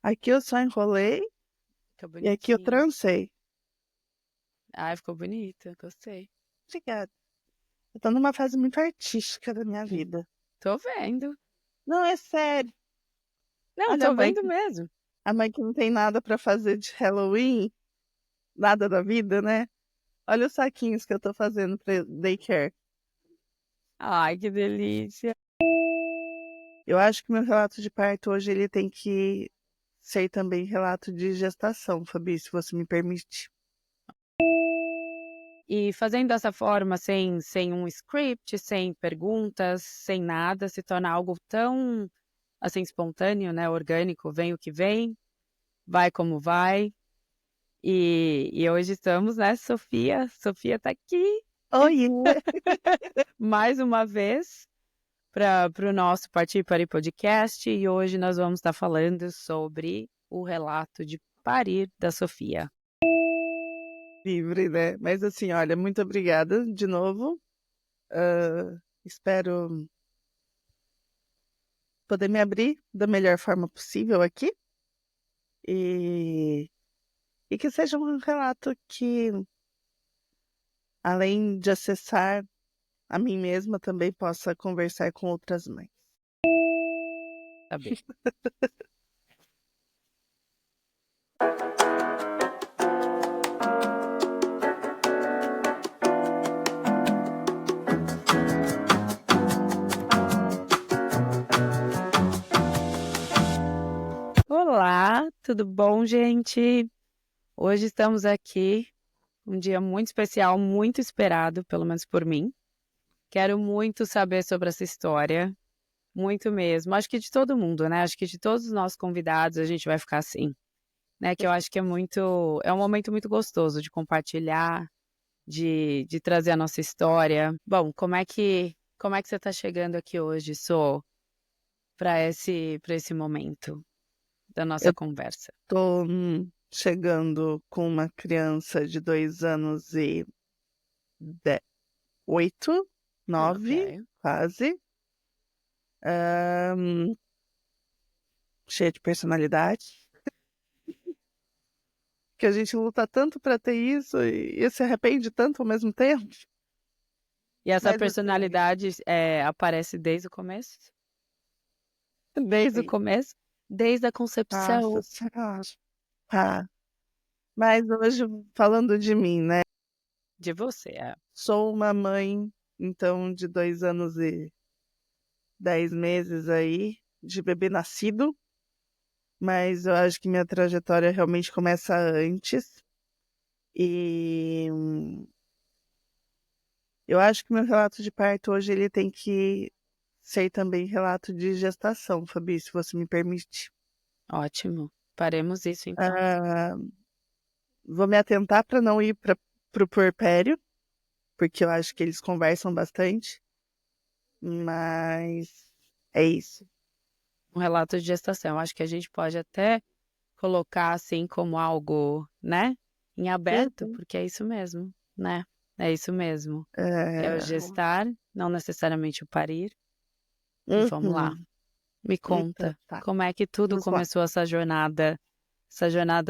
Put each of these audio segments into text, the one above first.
Aqui eu só enrolei Ficou e aqui eu bonitinho. trancei. Ai, ficou bonito, gostei. Obrigada. Eu tô numa fase muito artística da minha vida. Tô vendo. Não, é sério. Não, Olha, tô vendo mesmo. a mãe que não tem nada pra fazer de Halloween, nada da vida, né? Olha os saquinhos que eu tô fazendo pra daycare. Ai, que delícia. Eu acho que meu relato de parto hoje ele tem que ser também relato de gestação, Fabi, se você me permite. E fazendo dessa forma, sem um script, sem perguntas, sem nada, se torna algo tão, assim, espontâneo, né, orgânico, vem o que vem, vai como vai. E hoje estamos, né, Sofia tá aqui Oi! mais uma vez para o nosso Partir para o podcast, e hoje nós vamos estar falando sobre o relato de parir da Sofia. Livre, né? Mas assim, olha, muito obrigada de novo. Espero poder me abrir da melhor forma possível aqui e, e que seja um relato que, além de acessar a mim mesma, também possa conversar com outras mães. Tá bem. Olá, tudo bom, gente? Hoje estamos aqui, um dia muito especial, muito esperado, pelo menos por mim. Quero muito saber sobre essa história, muito mesmo. Acho que de todo mundo, né? Acho que de todos os nossos convidados a gente vai ficar assim, né? Que eu acho que é um momento muito gostoso de compartilhar, de trazer a nossa história. Bom, como é que você está chegando aqui hoje, Sô, para esse momento da nossa Eu conversa? tô chegando com uma criança de 2 anos e 8, 9, Ok. quase. Ahn, Cheia de personalidade. Que a gente luta tanto pra ter isso e se arrepende tanto ao mesmo tempo. E essa Mas assim, personalidade aparece desde o começo? Desde o sim. começo? Desde a Nossa concepção Senhora. Tá. Mas hoje, falando de mim, né? de você. Sou uma mãe, então, de 2 anos e 10 meses aí, de bebê nascido. Mas eu acho que minha trajetória realmente começa antes. E eu acho que meu relato de parto hoje ele tem que ser também relato de gestação, Fabi, se você me permite. Ótimo. Faremos isso então. Ah, vou me atentar para não ir para o puerpério, porque eu acho que eles conversam bastante, mas é isso. Um relato de gestação. Acho que a gente pode até colocar assim como algo, né, em aberto, Uhum. porque é isso mesmo, né? É isso mesmo. É o É, gestar, não necessariamente o parir. Vamos lá. uhum. Me Então, conta, tá, como é que tudo vamos lá. começou essa jornada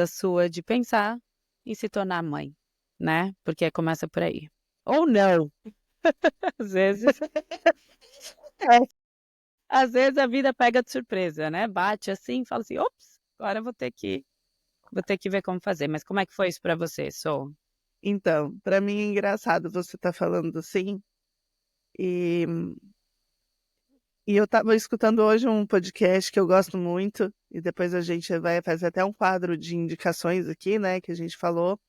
sua de pensar em se tornar mãe, né? Porque começa por aí. Ou não, às vezes, É, às vezes a vida pega de surpresa, né? Bate assim, e fala assim, ops, agora eu vou ter que ver como fazer. Mas como é que foi isso pra você, Sou? então, para mim é engraçado você estar falando assim, e, e eu estava escutando hoje um podcast que eu gosto muito, e depois a gente vai fazer até um quadro de indicações aqui, né, que a gente falou,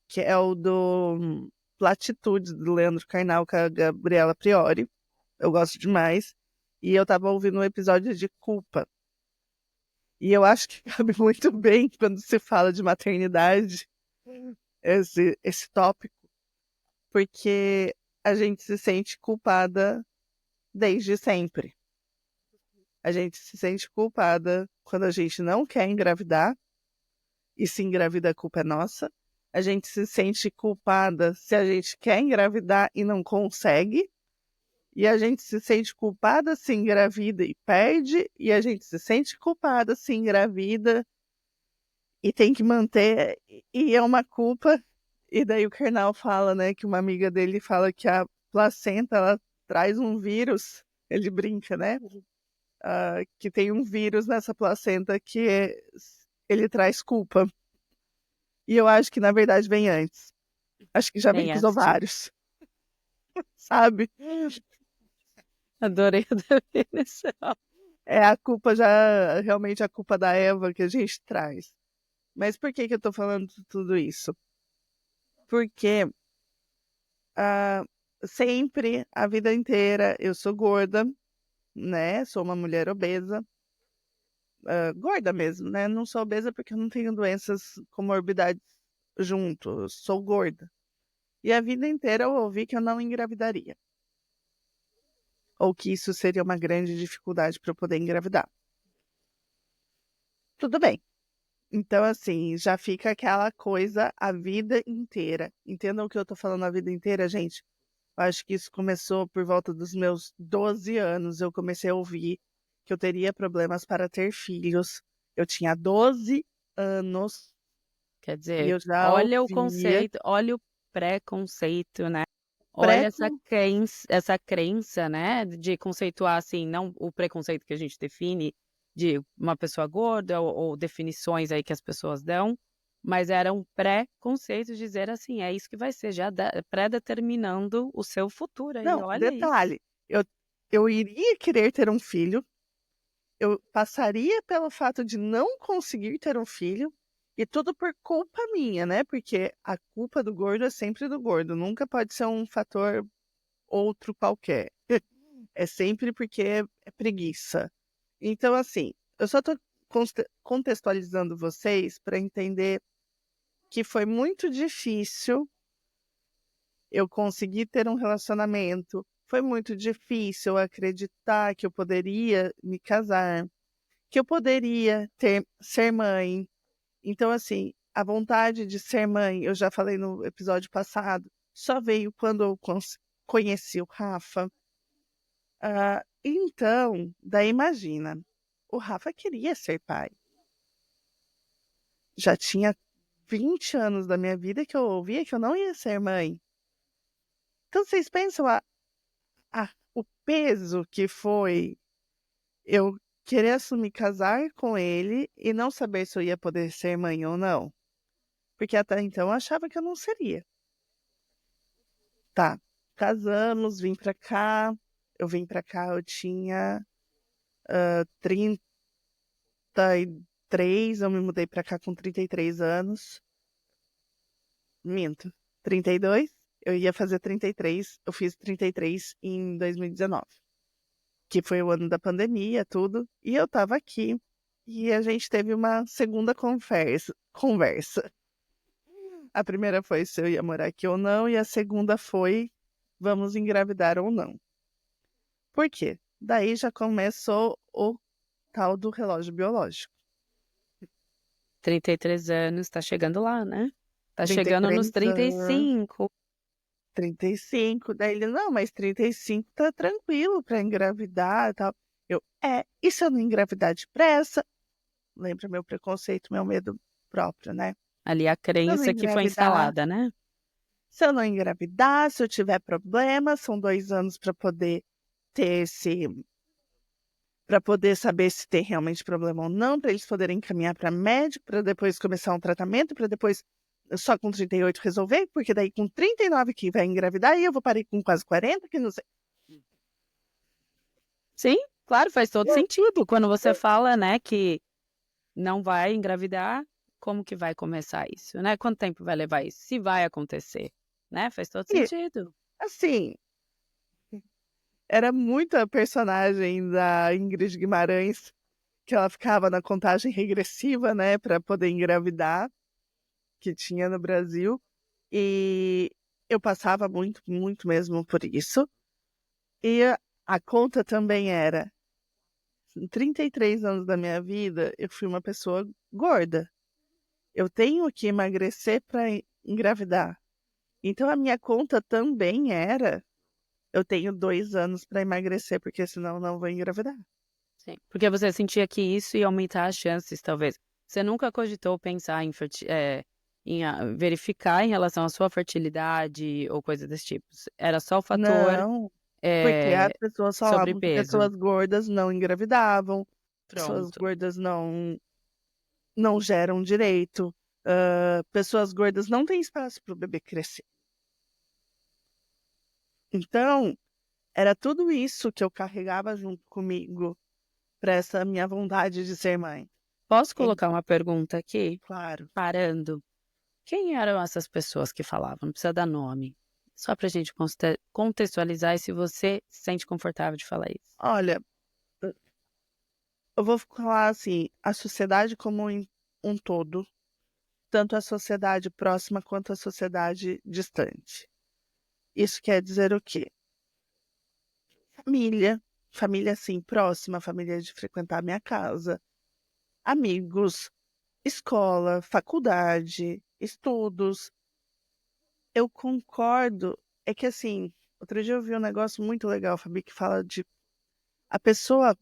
que é o do Platitudes, do Leandro Carnal com a Gabriela Priori. Eu gosto demais. E eu estava ouvindo um episódio de Culpa. E eu acho que cabe muito bem quando se fala de maternidade esse tópico, porque a gente se sente culpada desde sempre. A gente se sente culpada quando a gente não quer engravidar, e se engravida a culpa é nossa. A gente se sente culpada se a gente quer engravidar e não consegue. E a gente se sente culpada se engravida e perde, e a gente se sente culpada se engravida e tem que manter, e é uma culpa. E daí o Karnal fala, né, que uma amiga dele fala que a placenta, ela traz um vírus, ele brinca, né, que tem um vírus nessa placenta ele traz culpa. E eu acho que, na verdade, vem antes. Acho que já vem Bem com os antes. ovários, sabe? Adorei a definição. É a culpa já, realmente a culpa da Eva que a gente traz. Mas por que que eu tô falando tudo isso? Porque sempre, a vida inteira, eu sou gorda, né? Sou uma mulher obesa. Gorda mesmo, né? Não sou obesa porque eu não tenho doenças, comorbidades junto. Eu sou gorda. E a vida inteira eu ouvi que eu não engravidaria. Ou que isso seria uma grande dificuldade para eu poder engravidar. Tudo bem. Então, assim, já fica aquela coisa a vida inteira. Entendam o que eu tô falando a vida inteira, gente? Eu acho que isso começou por volta dos meus 12 anos. Eu comecei a ouvir que eu teria problemas para ter filhos. Eu tinha 12 anos Quer e dizer, eu já olha o ouvia conceito, olha o preconceito, né? pré Olha essa crença, né, de conceituar assim, não o preconceito que a gente define de uma pessoa gorda ou definições aí que as pessoas dão, mas era um preconceito de dizer assim, é isso que vai ser, já pré-determinando o seu futuro aí, Não, olha isso. detalhe, eu iria querer ter um filho, eu passaria pelo fato de não conseguir ter um filho, e tudo por culpa minha, né? Porque a culpa do gordo é sempre do gordo, nunca pode ser um fator outro qualquer. É sempre porque é preguiça. Então, assim, eu só tô contextualizando vocês para entender que foi muito difícil eu conseguir ter um relacionamento. Foi muito difícil acreditar que eu poderia me casar, que eu poderia ser mãe. Então, assim, a vontade de ser mãe, eu já falei no episódio passado, só veio quando eu conheci o Rafa. Então, daí imagina, o Rafa queria ser pai. Já tinha 20 anos da minha vida que eu ouvia que eu não ia ser mãe. Então, vocês pensam o peso que foi eu querer assumir casar com ele e não saber se eu ia poder ser mãe ou não. Porque até então eu achava que eu não seria. Tá, casamos, vim pra cá. Eu vim pra cá, eu tinha 33, eu me mudei pra cá com 33 anos. Minto, 32. Eu ia fazer 33, eu fiz 33 em 2019, que foi o ano da pandemia, tudo. E eu tava aqui e a gente teve uma segunda conversa. A primeira foi se eu ia morar aqui ou não, e a segunda foi vamos engravidar ou não. Por quê? Daí já começou o tal do relógio biológico. 33 anos, tá chegando lá, né? Tá chegando nos 33 anos, 35. 35. Daí ele, não, mas 35 tá tranquilo pra engravidar e tal. E se eu não engravidar depressa? Lembra meu preconceito, meu medo próprio, né? Ali a Se eu não crença que foi engravidar, instalada, né? se eu não engravidar, se eu tiver problema, são 2 anos para poder ter para poder saber se tem realmente problema ou não, para eles poderem encaminhar para médico, para depois começar um tratamento, para depois só com 38 resolver, porque daí com 39 que vai engravidar e eu vou parir com quase 40, que não sei. Sim, claro, faz todo sentido. Quando você fala, né, que não vai engravidar, como que vai começar isso, né? Quanto tempo vai levar isso? Se vai acontecer, né? Faz todo E, sentido. assim, era muita personagem da Ingrid Guimarães, que ela ficava na contagem regressiva, né, para poder engravidar, que tinha no Brasil. E eu passava muito, muito mesmo por isso. E a conta também era, em 33 anos da minha vida, eu fui uma pessoa gorda. Eu tenho que emagrecer para engravidar. Então a minha conta também era eu tenho 2 anos para emagrecer, porque senão não vou engravidar. Sim. Porque você sentia que isso ia aumentar as chances, talvez. Você nunca cogitou pensar em, verificar em relação à sua fertilidade ou coisa desse tipo? Era só o fator Não, porque as pessoas falavam que sobrepeso. pessoas gordas não engravidavam, pessoas Pronto. gordas não geram direito, pessoas gordas não têm espaço para o bebê crescer. Então, era tudo isso que eu carregava junto comigo para essa minha vontade de ser mãe. Posso E colocar uma pergunta aqui? claro. Parando. Quem eram essas pessoas que falavam? Não precisa dar nome. Só pra gente contextualizar e se você se sente confortável de falar isso. Olha, eu vou falar assim, a sociedade como um todo, tanto a sociedade próxima quanto a sociedade distante. Isso quer dizer o quê? Família assim, próxima, família de frequentar a minha casa, amigos, escola, faculdade, estudos. Eu concordo, é que assim, outro dia eu vi um negócio muito legal, Fabi, que fala de a pessoa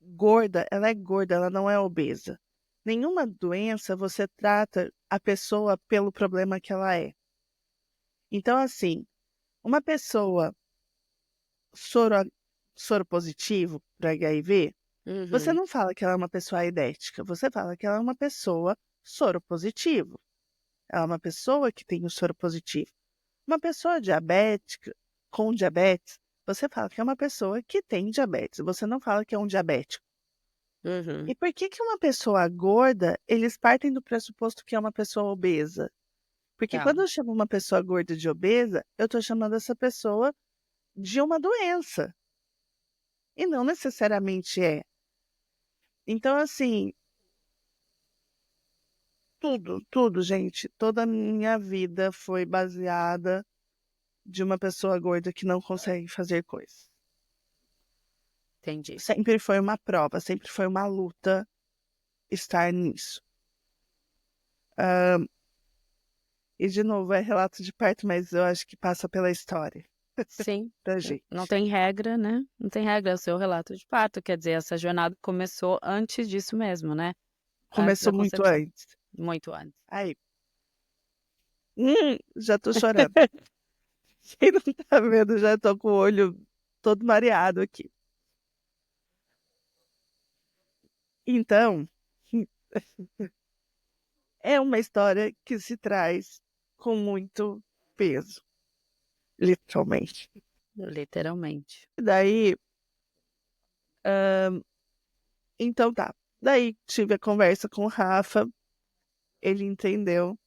gorda, ela é gorda, ela não é obesa. Nenhuma doença você trata a pessoa pelo problema que ela é. Então, assim, uma pessoa soro, soro positivo para HIV, você Uhum. não fala que ela é uma pessoa aidética, você fala que ela é uma pessoa soro positivo. Ela é uma pessoa que tem o soro positivo. Uma pessoa diabética, com diabetes, você fala que é uma pessoa que tem diabetes, você não fala que é um diabético. Uhum. E por que que uma pessoa gorda, eles partem do pressuposto que é uma pessoa obesa? Porque Tá. quando eu chamo uma pessoa gorda de obesa, eu estou chamando essa pessoa de uma doença, e não necessariamente é. Então, assim, tudo, gente, toda a minha vida foi baseada de uma pessoa gorda que não consegue fazer coisas. Entendi. Sempre foi uma prova, sempre foi uma luta estar nisso. E, de novo, é relato de parto, mas eu acho que passa pela história Sim. da Não gente. tem regra, né? Não tem regra, é o seu relato de parto. Quer dizer, essa jornada começou antes disso mesmo, né? Antes da Começou muito concepção. antes. Muito antes. Aí, já tô chorando. Quem não tá vendo, já tô com o olho todo mareado aqui. Então, é uma história que se traz com muito peso, literalmente. Literalmente. E daí, então tá. Daí tive a conversa com o Rafa, ele entendeu.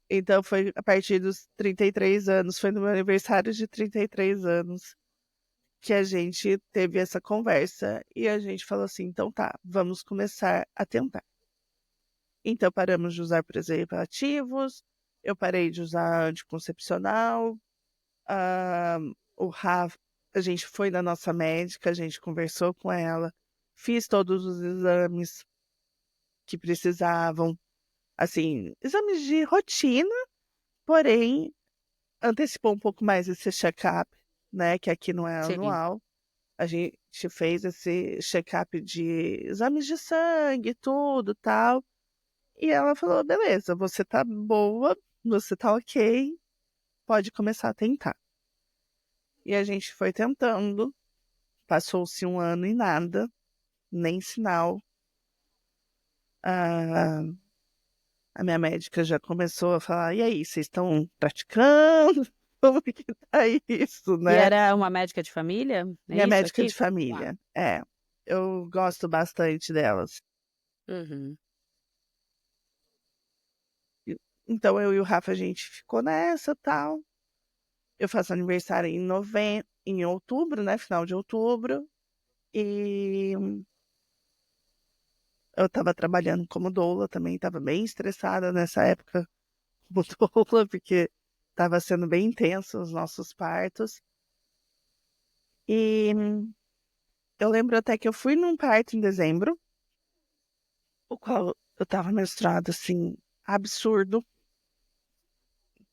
Então foi a partir dos 33 anos, foi no meu aniversário de 33 anos, que a gente teve essa conversa e a gente falou assim: então tá, vamos começar a tentar. Então paramos de usar preservativos, eu parei de usar anticoncepcional, ah, o Rafa, a gente foi na nossa médica, a gente conversou com ela, fiz todos os exames que precisavam, assim, exames de rotina, porém antecipou um pouco mais esse check-up, né, que aqui não é Sim. anual. A gente fez esse check-up de exames de sangue, tudo, tal. E ela falou: "Beleza, você tá boa, você tá ok, pode começar a tentar". E a gente foi tentando, passou-se 1 ano e nada, nem sinal. Ah, a minha médica já começou a falar: "E aí, vocês estão praticando? Como que tá isso, E né?". era uma médica de família? É Minha isso médica de aqui? Tá. família. É, eu gosto bastante delas. Uhum. E então eu e o Rafa, a gente ficou nessa, tal. Eu faço aniversário em outubro, né, final de outubro, e eu estava trabalhando como doula também, estava bem estressada nessa época como doula, porque estava sendo bem intenso os nossos partos. E eu lembro até que eu fui num parto em dezembro, o qual eu estava menstruada, assim, absurdo.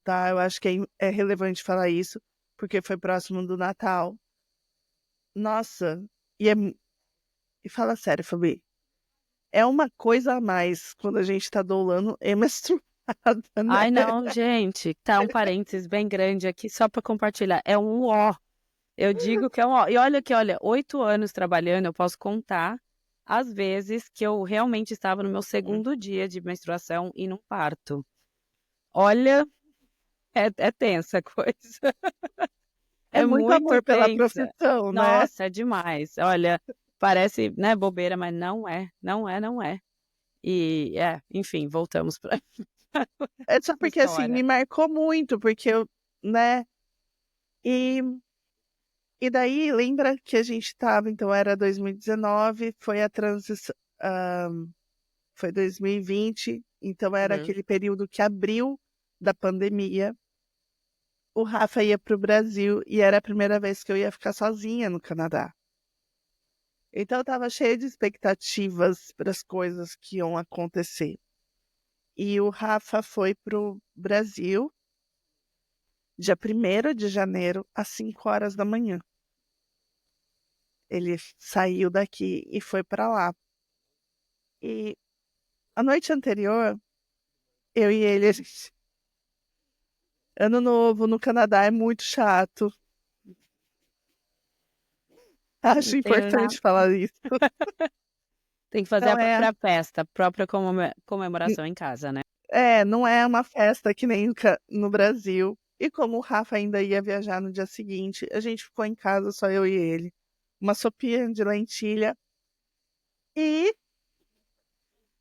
Tá? Eu acho que é relevante falar isso. porque foi próximo do Natal. Nossa, e fala sério, Fabi, é uma coisa a mais quando a gente tá doulando e menstruada, né? Ai, não, gente, tá um parênteses bem grande aqui só para compartilhar. É um ó. Eu digo que é um ó. E olha que, olha, 8 anos trabalhando, eu posso contar as vezes que eu realmente estava no meu segundo dia de menstruação e num parto. Olha, é tensa a coisa. É É muito muito amor pela tensa. profissão, né? Nossa, é demais. Olha, parece, né, bobeira, mas não é, não é, não é. E, enfim, voltamos para É só porque, assim, história. me marcou muito, porque eu, né? E, e daí, lembra que a gente tava, então era 2019, foi a transição, foi 2020, então era Uhum. aquele período que abriu da pandemia. O Rafa ia pro Brasil e era a primeira vez que eu ia ficar sozinha no Canadá. Então eu tava cheia de expectativas para as coisas que iam acontecer. E o Rafa foi pro Brasil dia 1º de janeiro, às 5 horas da manhã. Ele saiu daqui e foi para lá. E a noite anterior, eu e ele, Ano Novo no Canadá é muito chato. Não Acho tenho nada. importante falar isso. Tem que fazer Não a é, própria festa, a própria comemoração em casa, né? não é uma festa que nem no Brasil. E como o Rafa ainda ia viajar no dia seguinte, a gente ficou em casa, só eu e ele. Uma sopinha de lentilha. E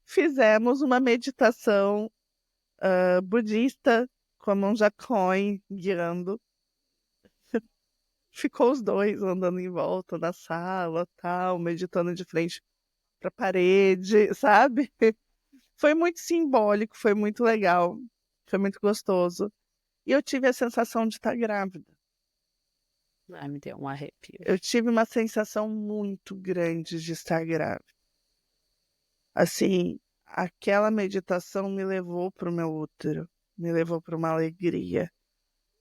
fizemos uma meditação budista com a monja Coen guiando. Ficou os dois andando em volta da sala, tal, meditando de frente para a parede, sabe? Foi muito simbólico, foi muito legal, foi muito gostoso. E eu tive a sensação de estar grávida. Ai, me deu um arrepio. Eu tive uma sensação muito grande de estar grávida. Assim, aquela meditação me levou para o meu útero, me levou para uma alegria,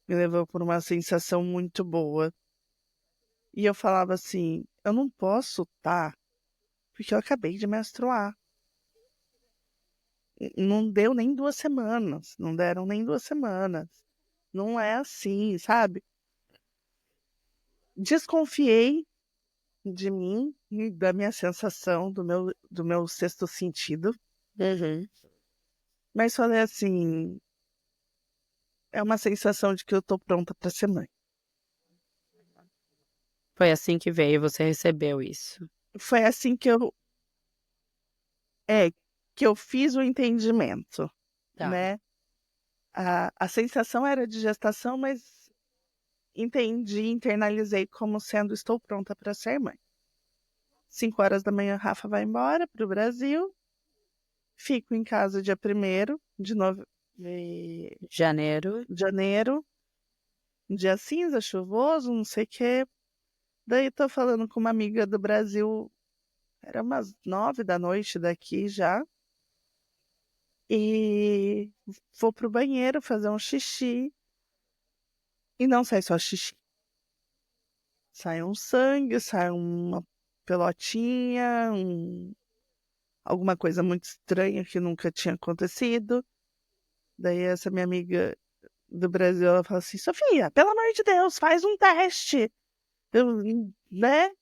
me levou para uma sensação muito boa. E eu falava assim: eu não posso estar, porque eu acabei de menstruar. Não deu nem 2 semanas, não deram nem 2 semanas. Não é assim, sabe? Desconfiei de mim, e da minha sensação, do meu sexto sentido, Uhum. mas falei assim: é uma sensação de que eu tô pronta para ser mãe. Foi assim que veio, você recebeu isso. Foi assim é, que eu fiz o entendimento, Tá. né? A sensação era de gestação, mas entendi, internalizei como sendo estou pronta para ser mãe. 5 horas da manhã, Rafa vai embora para o Brasil. Fico em casa dia 1º de Janeiro. janeiro. Um dia cinza, chuvoso, não sei o quê. Daí tô falando com uma amiga do Brasil, era umas 9 da noite daqui já. E vou pro banheiro fazer um xixi. E não sai só xixi. Sai um sangue, sai uma pelotinha, alguma coisa muito estranha que nunca tinha acontecido. Daí essa minha amiga do Brasil, ela fala assim: Sofia, pelo amor de Deus, faz um teste. Eu, né?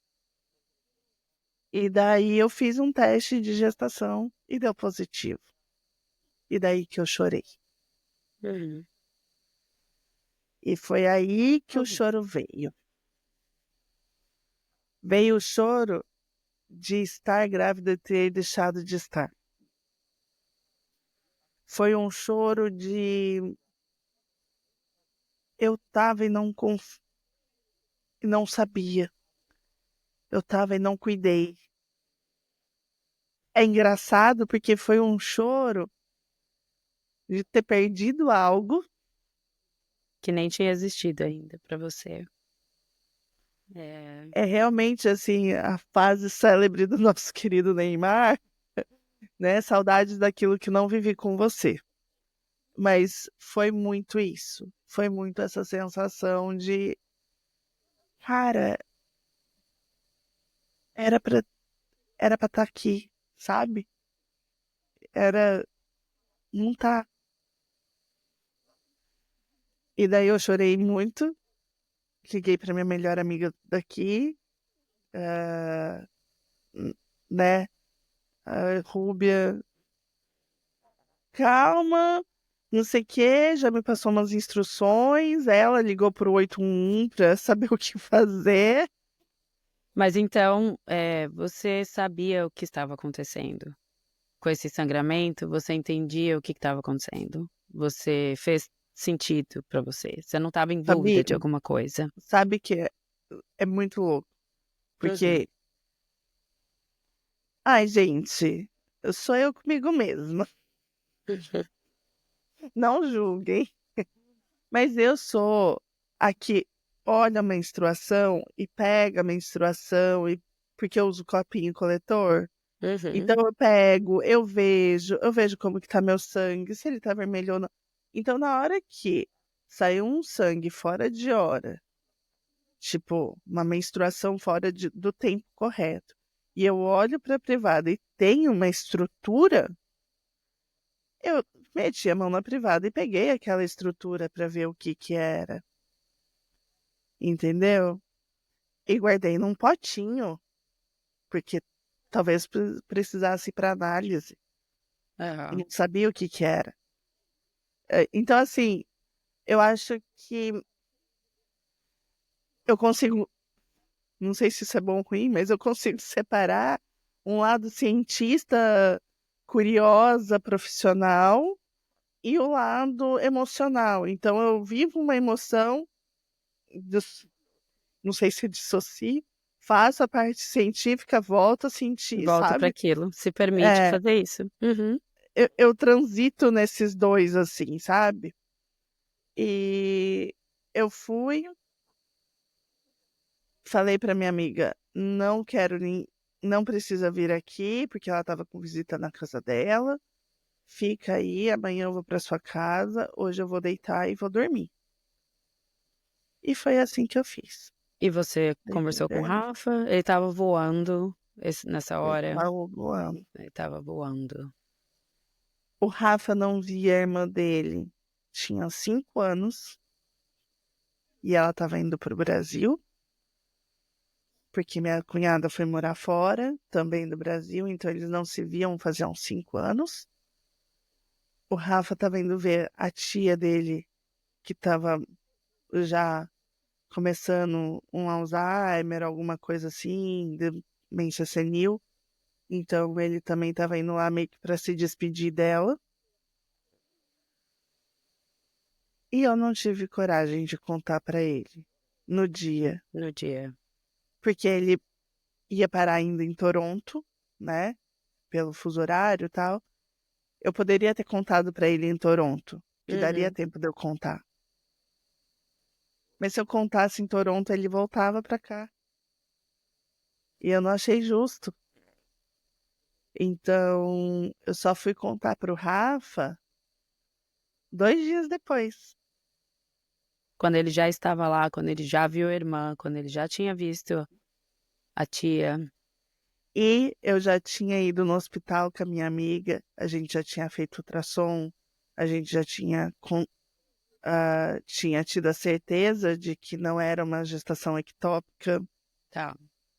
E daí eu fiz um teste de gestação e deu positivo. E daí que eu chorei. Uhum. E foi aí que o choro veio. Veio o choro de estar grávida e ter deixado de estar. Foi um choro de eu tava e não sabia. Eu tava e não cuidei. É engraçado porque foi um choro de ter perdido algo. Que nem tinha existido ainda pra você. É. É realmente assim a fase célebre do nosso querido Neymar, né? Saudades daquilo que não vivi com você. Mas foi muito isso. Foi muito essa sensação de cara, era pra era pra estar aqui, sabe? Era, não tá. E daí eu chorei muito, liguei pra minha melhor amiga daqui, ah, né? A Rúbia, calma, não sei o que, já me passou umas instruções. Ela ligou pro 811 pra saber o que fazer. Mas então, você sabia o que estava acontecendo? Com esse sangramento, você entendia o que estava acontecendo? Você fez sentido pra você? Você não estava em dúvida Sabe, de alguma coisa? sabe que é muito louco, Uhum. porque, ai, gente, sou eu comigo mesma. Não julguem, mas eu sou a que olha a menstruação e pega a menstruação, e porque eu uso copinho coletor. Uhum. Então eu pego, eu vejo como que tá meu sangue, se ele tá vermelho ou não. Então na hora que saiu um sangue fora de hora, tipo, uma menstruação fora do tempo correto, e eu olho pra privada e tem uma estrutura, eu meti a mão na privada e peguei aquela estrutura pra ver o que que era, entendeu? E guardei num potinho, porque talvez precisasse para análise, e Aham. não sabia o que que era. Então, assim, eu acho que eu consigo, não sei se isso é bom ou ruim, mas eu consigo separar um lado cientista, curiosa, profissional, e o lado emocional. Então, eu vivo uma emoção, dis- não sei se dissocio, faço a parte científica, volto a sentir, Volta para sabe? aquilo, se permite É, fazer isso. Uhum. eu transito nesses dois, assim, sabe? E eu fui, falei pra minha amiga, não quero nem, não precisa vir aqui, porque ela estava com visita na casa dela. Fica aí, amanhã eu vou pra sua casa, hoje eu vou deitar e vou dormir. E foi assim que eu fiz. E você Deitei e conversou com o dormi. Rafa? Ele estava voando nessa Ele hora? tava voando. Ele estava voando. O Rafa não via a irmã dele. Tinha 5 anos e ela estava indo pro Brasil, porque minha cunhada foi morar fora, também do Brasil, então eles não se viam fazia uns 5 anos. O Rafa estava indo ver a tia dele, que estava já começando um Alzheimer, alguma coisa assim, demência senil. Então ele também estava indo lá meio que para se despedir dela. E eu não tive coragem de contar para ele no dia, No dia. porque ele ia parar ainda em Toronto, né? Pelo fuso horário e tal. Eu poderia ter contado para ele em Toronto, que daria Uhum. tempo de eu contar. Mas se eu contasse em Toronto, ele voltava para cá. E eu não achei justo. Então, eu só fui contar pro Rafa 2 dias depois. Quando ele já estava lá, quando ele já viu a irmã, quando ele já tinha visto a tia. E eu já tinha ido no hospital com a minha amiga, a gente já tinha feito ultrassom, a gente já tinha tido a certeza de que não era uma gestação ectópica, Tá.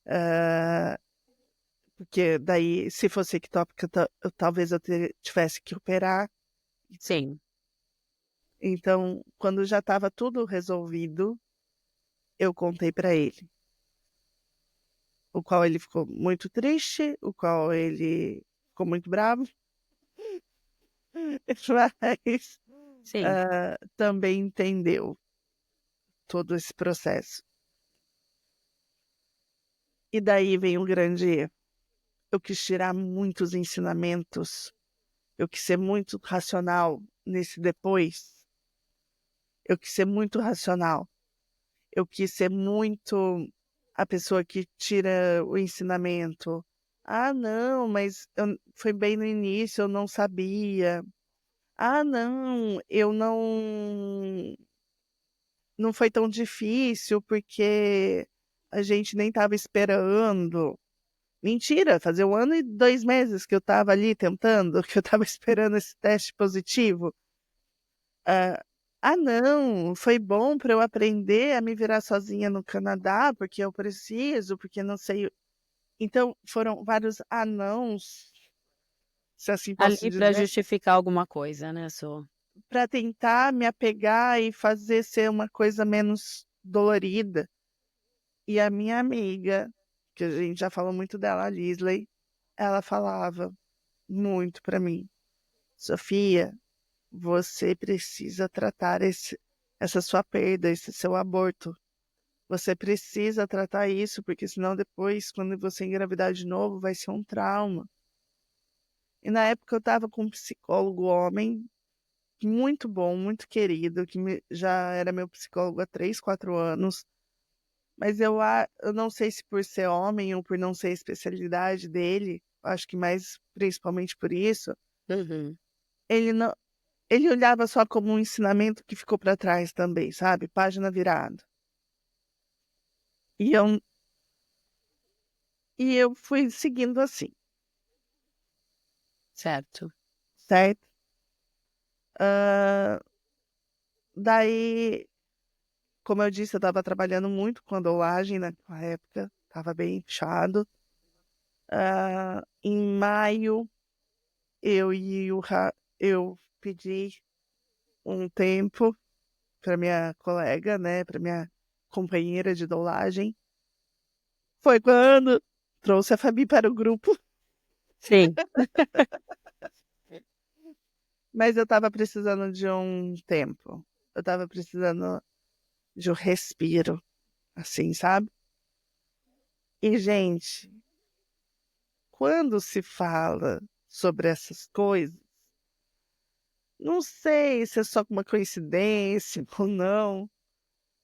ah, porque daí, se fosse ectópica, talvez eu tivesse que operar. Sim. Então, quando já estava tudo resolvido, eu contei para ele. O qual ele ficou muito triste, o qual ele ficou muito bravo, mas Sim. também entendeu todo esse processo. E daí vem o grande erro. Eu quis tirar muitos ensinamentos, eu quis ser muito racional nesse depois, eu quis ser muito racional, eu quis ser muito a pessoa que tira o ensinamento. Ah, não, mas foi bem no início, eu não sabia. Ah, não, eu não foi tão difícil porque a gente nem estava esperando. Mentira, fazia 1 ano e 2 meses que eu estava ali tentando, que eu estava esperando esse teste positivo. Não, foi bom para eu aprender a me virar sozinha no Canadá, porque eu preciso, porque não sei. Então, foram vários anãos, se assim posso Ali para dizer, justificar alguma coisa, né, Sô? para tentar me apegar e fazer ser uma coisa menos dolorida. E a minha amiga, que a gente já falou muito dela, a Lisley, ela falava muito para mim: Sofia, você precisa tratar essa sua perda, esse seu aborto. Você precisa tratar isso, porque senão depois, quando você engravidar de novo, vai ser um trauma. E na época eu estava com um psicólogo homem, muito bom, muito querido, que já era meu psicólogo há 3, 4 anos. Mas eu não sei se por ser homem ou por não ser a especialidade dele, acho que mais principalmente por isso, Uhum. ele não, ele olhava só como um ensinamento que ficou para trás também, sabe? Página virada. E eu, e eu fui seguindo assim, Certo. certo? Ah, daí, como eu disse, eu estava trabalhando muito com a doulagem naquela época, estava bem puxado. Em maio, eu pedi um tempo para minha colega, né, para minha companheira de doulagem. Foi quando trouxe a Fabi para o grupo, Sim. mas eu estava precisando de um tempo. Eu estava precisando de um respiro, assim, sabe? E, gente, quando se fala sobre essas coisas, não sei se é só uma coincidência ou não,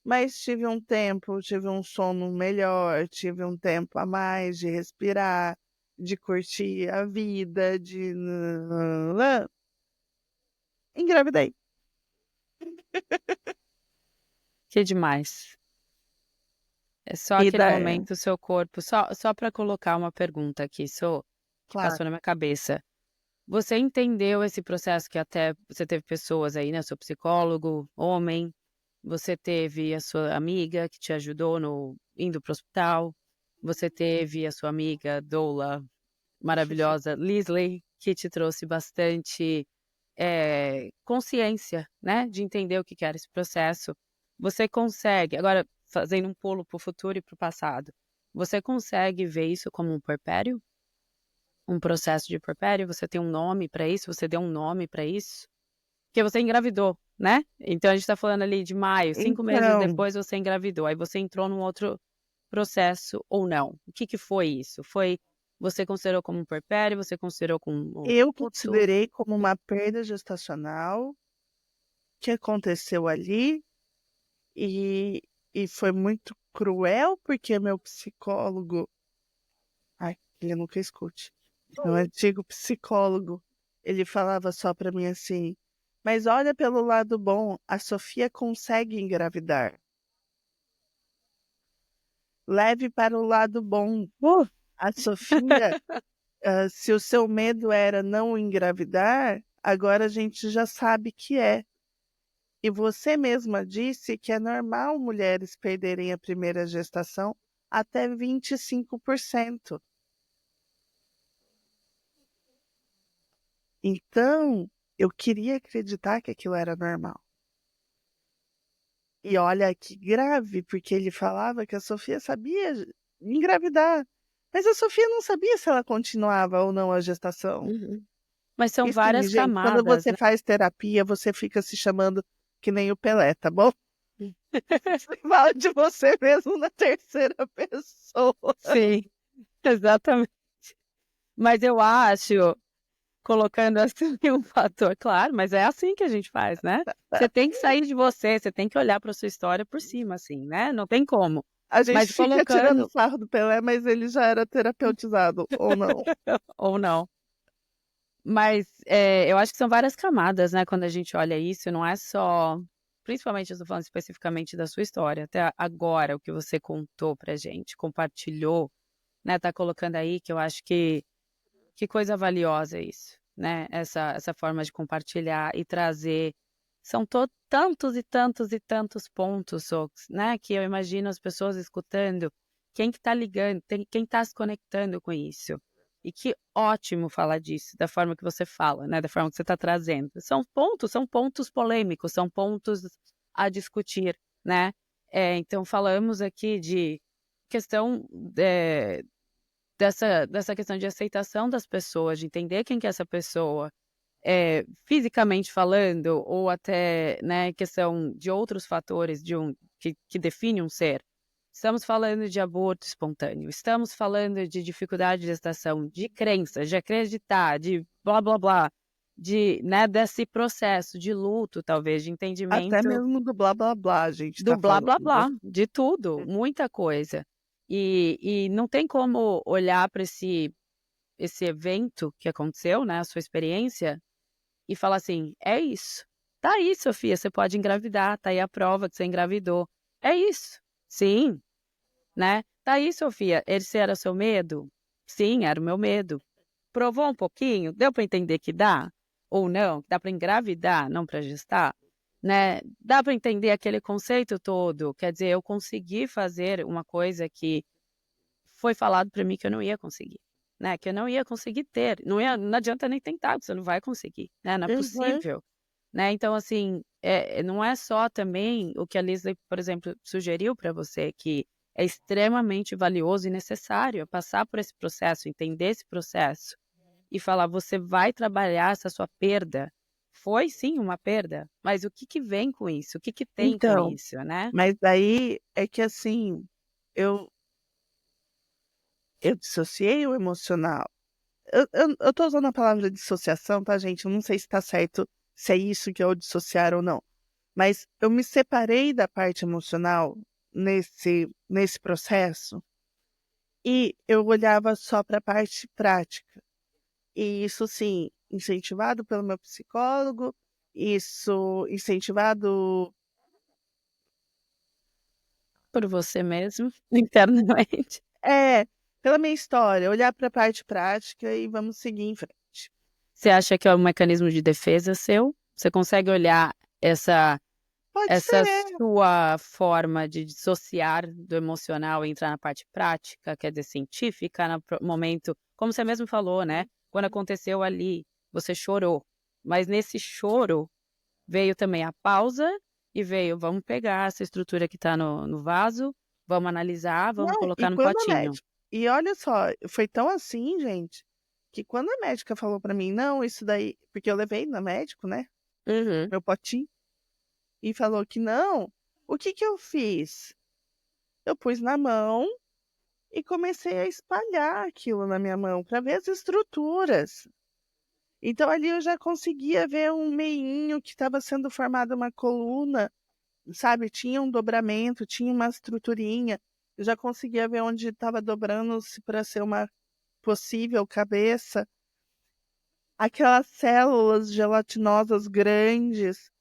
mas tive um sono melhor, tive um tempo a mais de respirar, de curtir a vida, de engravidei. Que demais. É só E aquele daí, momento, o seu corpo só para colocar uma pergunta aqui, Sô, que claro, passou na minha cabeça. Você entendeu esse processo que até você teve pessoas aí, né, seu psicólogo, homem, você teve a sua amiga que te ajudou no indo para o hospital, você teve a sua amiga doula maravilhosa Lisley, que te trouxe bastante, consciência, né, de entender o que que era esse processo. Você consegue agora fazendo um pulo para o futuro e para o passado, você consegue ver isso como um puerpério? Um processo de puerpério? Você tem um nome para isso? Você deu um nome para isso? Porque você engravidou, né? Então a gente tá falando ali de maio, 5 meses então, depois você engravidou, aí você entrou num outro processo ou não? O que que foi isso? Você considerou como um puerpério, você considerou como eu luto? considerei como uma perda gestacional que aconteceu ali e, e foi muito cruel porque meu psicólogo, ai, ele nunca escute, meu antigo psicólogo, ele falava só para mim assim, mas olha pelo lado bom, a Sofia consegue engravidar. Leve para o lado bom. A Sofia, se o seu medo era não engravidar, agora a gente já sabe que é. E você mesma disse que é normal mulheres perderem a primeira gestação até 25%. Então, eu queria acreditar que aquilo era normal. E olha que grave, porque ele falava que a Sofia sabia engravidar. Mas a Sofia não sabia se ela continuava ou não a gestação. Uhum. Mas são E sim, várias gente, quando camadas, você né? faz terapia, você fica se chamando que nem o Pelé, tá bom? Você fala de você mesmo na terceira pessoa. Sim, exatamente. Mas eu acho, colocando assim um fator claro, mas é assim que a gente faz, né. Você tem que sair de você, você tem que olhar para sua história por cima, assim, né, não tem como. A Mas gente fica tirando colocando sarro do Pelé, mas ele já era terapeutizado, ou não? ou não. Mas, eu acho que são várias camadas, né, quando a gente olha isso, não é só principalmente eu estou falando especificamente da sua história, até agora, o que você contou pra gente, compartilhou, né, tá colocando aí, que eu acho que coisa valiosa isso, né, essa forma de compartilhar e trazer, são tantos e tantos e tantos pontos, Sox, né, que eu imagino as pessoas escutando, quem que tá ligando, quem tá se conectando com isso. E que ótimo falar disso, da forma que você fala, né, da forma que você está trazendo. São pontos polêmicos, são pontos a discutir, né? Então, falamos aqui de questão dessa questão de aceitação das pessoas, de entender quem que é essa pessoa, fisicamente falando, ou até, né, questão de outros fatores que define um ser. Estamos falando de aborto espontâneo, estamos falando de dificuldade de gestação, de crença, de acreditar, de blá blá blá, né, desse processo de luto, talvez, de Até entendimento mesmo do blá blá blá a gente do tá blá blá falando. blá, de tudo, muita coisa. E não tem como olhar para esse evento que aconteceu, né, a sua experiência, e falar assim: é isso. Tá aí, Sofia, você pode engravidar, tá aí a prova que você engravidou. É isso. Sim, né? Tá aí, Sofia, esse era o seu medo? Sim, era o meu medo. Provou um pouquinho? Deu para entender que dá? Ou não? Dá para engravidar, não para gestar? Né? Dá para entender aquele conceito todo? Quer dizer, eu consegui fazer uma coisa que foi falado para mim que eu não ia conseguir, né? Que eu não ia conseguir ter. Não adianta nem tentar, você não vai conseguir, né? Não é Uhum. possível, né? Então, assim, não é só também o que a Leslie, por exemplo, sugeriu para você, que é extremamente valioso e necessário passar por esse processo, entender esse processo e falar, você vai trabalhar essa sua perda. Foi sim uma perda, mas o que que vem com isso? O que que tem com Então, isso, né? mas daí é que assim, eu, eu dissociei o emocional. Eu tô usando a palavra dissociação, tá, gente? Eu não sei se tá certo, se é isso que é o dissociar ou não. Mas eu me separei da parte emocional nesse processo e eu olhava só para a parte prática. E isso, sim, incentivado pelo meu psicólogo, isso incentivado. Por você mesmo, internamente. É, pela minha história, olhar para a parte prática e vamos seguir em frente. Você acha que é um mecanismo de defesa seu? Você consegue olhar essa Pode essa ser. sua forma de dissociar do emocional e entrar na parte prática, quer dizer, científica, no momento, como você mesmo falou, né? Quando aconteceu ali, você chorou, mas nesse choro veio também a pausa e veio, vamos pegar essa estrutura que está no vaso, vamos analisar, vamos Não, e colocar no quando a potinho. médica. E olha só, foi tão assim, gente, que quando a médica falou para mim, não, isso daí. Porque eu levei no médico, né? Uhum. Meu potinho. E falou que não. O que que eu fiz? Eu pus na mão e comecei a espalhar aquilo na minha mão para ver as estruturas. Então ali eu já conseguia ver um meinho que estava sendo formada uma coluna, sabe? Tinha um dobramento, tinha uma estruturinha. Eu já conseguia ver onde estava dobrando-se para ser uma possível cabeça. Aquelas células gelatinosas grandes.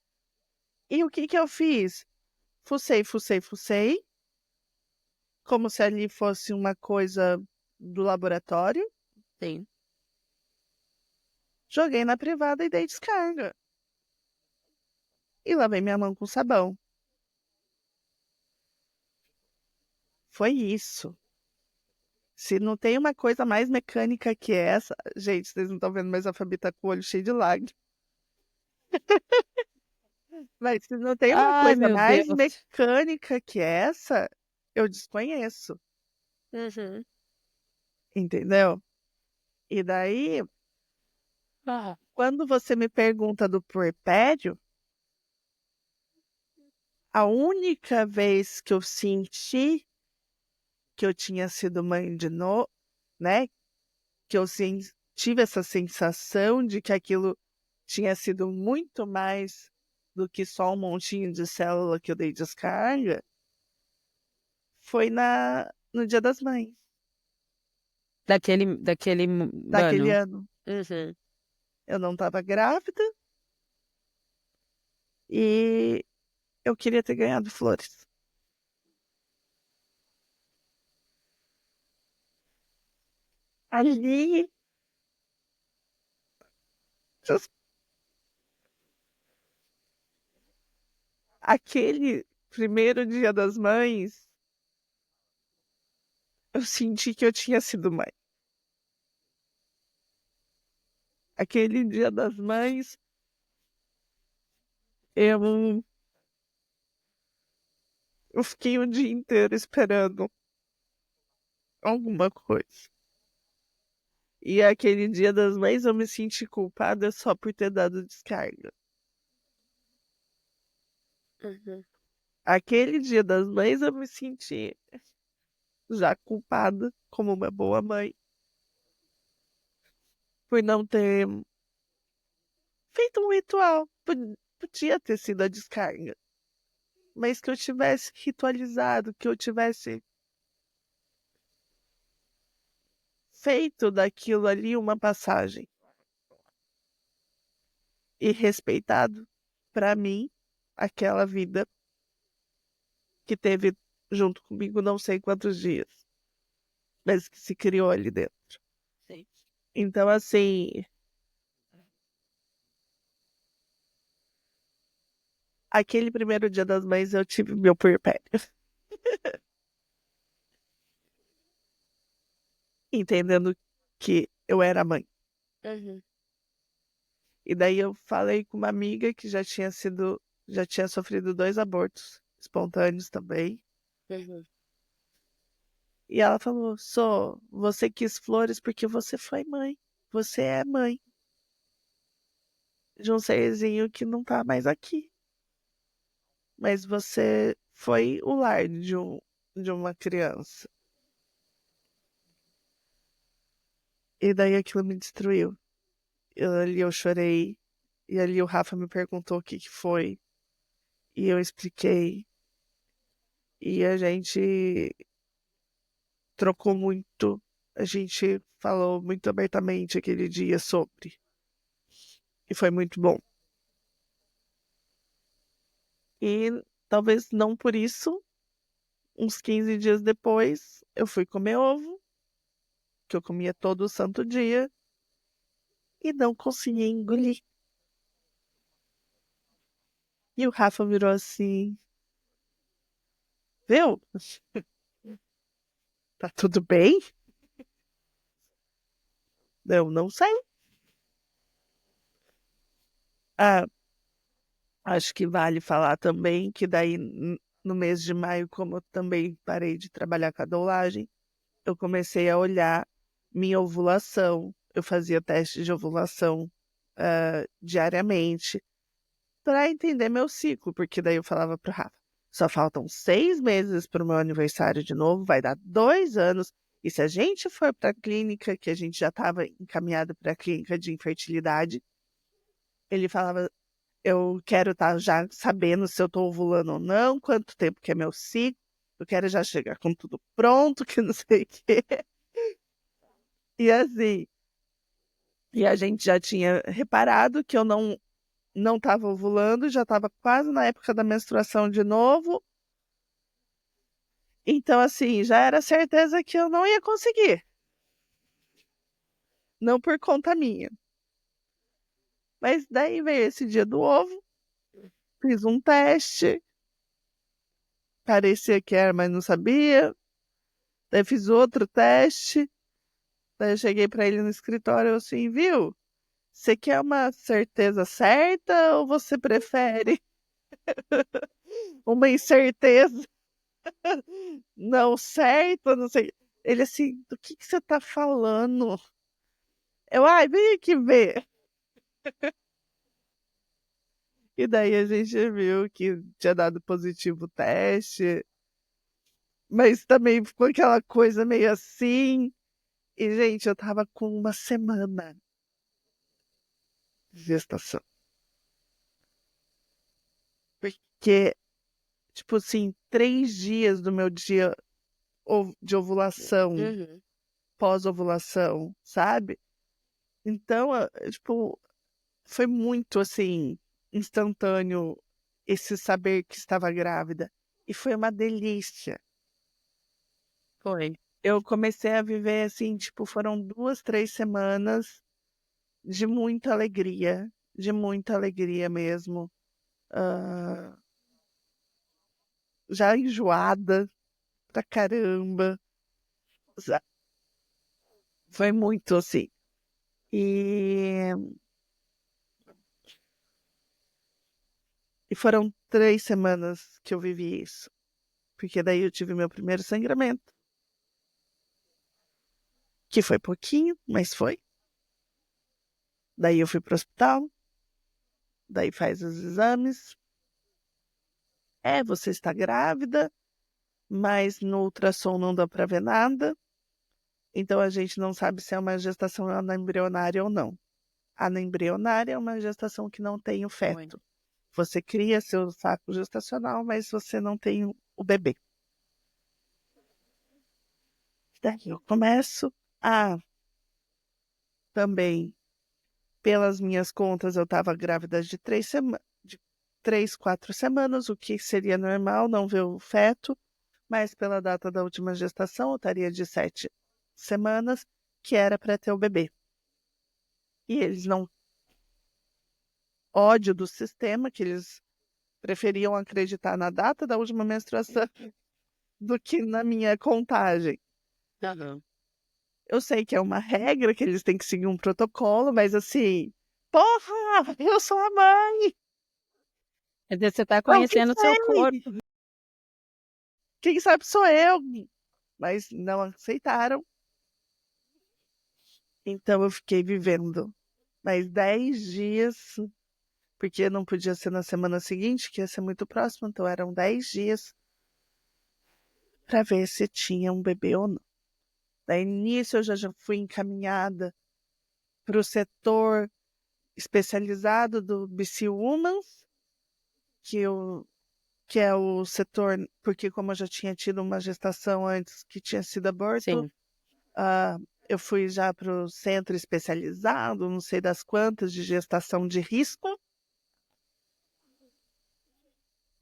E o que que eu fiz? Fucei, fucei, fucei, como se ali fosse uma coisa do laboratório. Sim. Joguei na privada e dei descarga. E lavei minha mão com sabão. Foi isso. Se não tem uma coisa mais mecânica que essa. Gente, vocês não estão vendo, mas a Fabi tá com o olho cheio de lágrimas. Mas se não tem uma Ai, coisa meu mais Deus. mecânica que essa, eu desconheço. Uhum. Entendeu? E daí, Ah, quando você me pergunta do puerpério, a única vez que eu senti que eu tinha sido mãe de novo, né? Que eu tive essa sensação de que aquilo tinha sido muito mais do que só um montinho de célula que eu dei descarga, foi no Dia das Mães, daquele daquele ano. ano. Uhum. Eu não estava grávida e eu queria ter ganhado flores. Ali, just- aquele primeiro Dia das Mães, eu senti que eu tinha sido mãe. Aquele Dia das Mães, eu, eu fiquei o dia inteiro esperando alguma coisa. E aquele Dia das Mães eu me senti culpada só por ter dado descarga. Uhum. Aquele Dia das Mães eu me senti já culpada como uma boa mãe por não ter feito um ritual. Podia ter sido a descarga, mas que eu tivesse ritualizado, que eu tivesse feito daquilo ali uma passagem e respeitado para mim aquela vida que teve junto comigo não sei quantos dias, mas que se criou ali dentro. Sim. Então, assim, aquele primeiro Dia das Mães eu tive meu puerpério, entendendo que eu era mãe. Uhum. E daí eu falei com uma amiga que já tinha sofrido 2 abortos espontâneos também. Uhum. E ela falou: Sô, você quis flores porque você foi mãe. Você é mãe de um serzinho que não tá mais aqui. Mas você foi o lar de uma criança. E daí aquilo me destruiu. Ali eu chorei. E ali o Rafa me perguntou o que que foi. E eu expliquei. E a gente trocou muito. A gente falou muito abertamente aquele dia sobre. E foi muito bom. E talvez não por isso, uns 15 dias depois, eu fui comer ovo, que eu comia todo santo dia, e não consegui engolir. E o Rafa virou assim, viu? Tá tudo bem? Eu não sei. Ah, acho que vale falar também que daí no mês de maio, como eu também parei de trabalhar com a doulagem, eu comecei a olhar minha ovulação. Eu fazia teste de ovulação diariamente para entender meu ciclo, porque daí eu falava pro Rafa, só faltam 6 meses para o meu aniversário de novo, vai dar 2 anos. E se a gente for para a clínica, que a gente já estava encaminhado para a clínica de infertilidade, ele falava, eu quero estar já sabendo se eu estou ovulando ou não, quanto tempo que é meu ciclo, eu quero já chegar com tudo pronto, que não sei o quê. E assim, e a gente já tinha reparado que eu não estava ovulando, já estava quase na época da menstruação de novo. Então, assim, já era certeza que eu não ia conseguir. Não por conta minha. Mas daí veio esse dia do ovo, fiz um teste, parecia que era, mas não sabia. Daí fiz outro teste. Daí eu cheguei pra ele no escritório assim, viu? Você quer uma certeza certa ou você prefere uma incerteza não certa? Não sei. Ele assim, do que você tá falando? Eu, ai, vem aqui ver. E daí a gente viu que tinha dado positivo o teste, mas também ficou aquela coisa meio assim. E, gente, eu tava com uma semana de gestação. Porque, tipo assim, 3 dias do meu dia de ovulação, Uhum. pós-ovulação, sabe? Então, tipo, foi muito assim, instantâneo. esse saber que estava grávida. E foi uma delícia. Foi. Eu comecei a viver assim, tipo, foram 2, 3 semanas de muita alegria mesmo. Ah, já enjoada pra caramba. Já- Foi muito assim. E, e foram 3 semanas que eu vivi isso. Porque daí eu tive meu primeiro sangramento, que foi pouquinho, mas foi. Daí eu fui pro hospital, daí faz os exames. Você está grávida, mas no ultrassom não dá para ver nada. Então a gente não sabe se é uma gestação anaembrionária ou não. Anaembrionária é uma gestação que não tem o Foi. feto. Você cria seu saco gestacional, mas você não tem o bebê. Daí eu começo a também, pelas minhas contas, eu estava grávida de 3, 4 semanas, o que seria normal, não ver o feto, mas pela data da última gestação, eu estaria de 7 semanas, que era para ter o bebê. E eles não. Ódio do sistema, que eles preferiam acreditar na data da última menstruação do que na minha contagem. Aham. Eu sei que é uma regra, que eles têm que seguir um protocolo, mas assim, porra, eu sou a mãe, Quer dizer, você tá não, que conhecendo o seu sei, corpo. quem sabe sou eu, mas não aceitaram, então eu fiquei vivendo mais 10 dias, porque não podia ser na semana seguinte, que ia ser muito próximo, então eram 10 dias para ver se tinha um bebê ou não. Daí nisso eu já fui encaminhada para o setor especializado do BC Women's, que é o setor, porque como eu já tinha tido uma gestação antes que tinha sido aborto, Sim. ah, eu fui já para o centro especializado, não sei das quantas, de gestação de risco.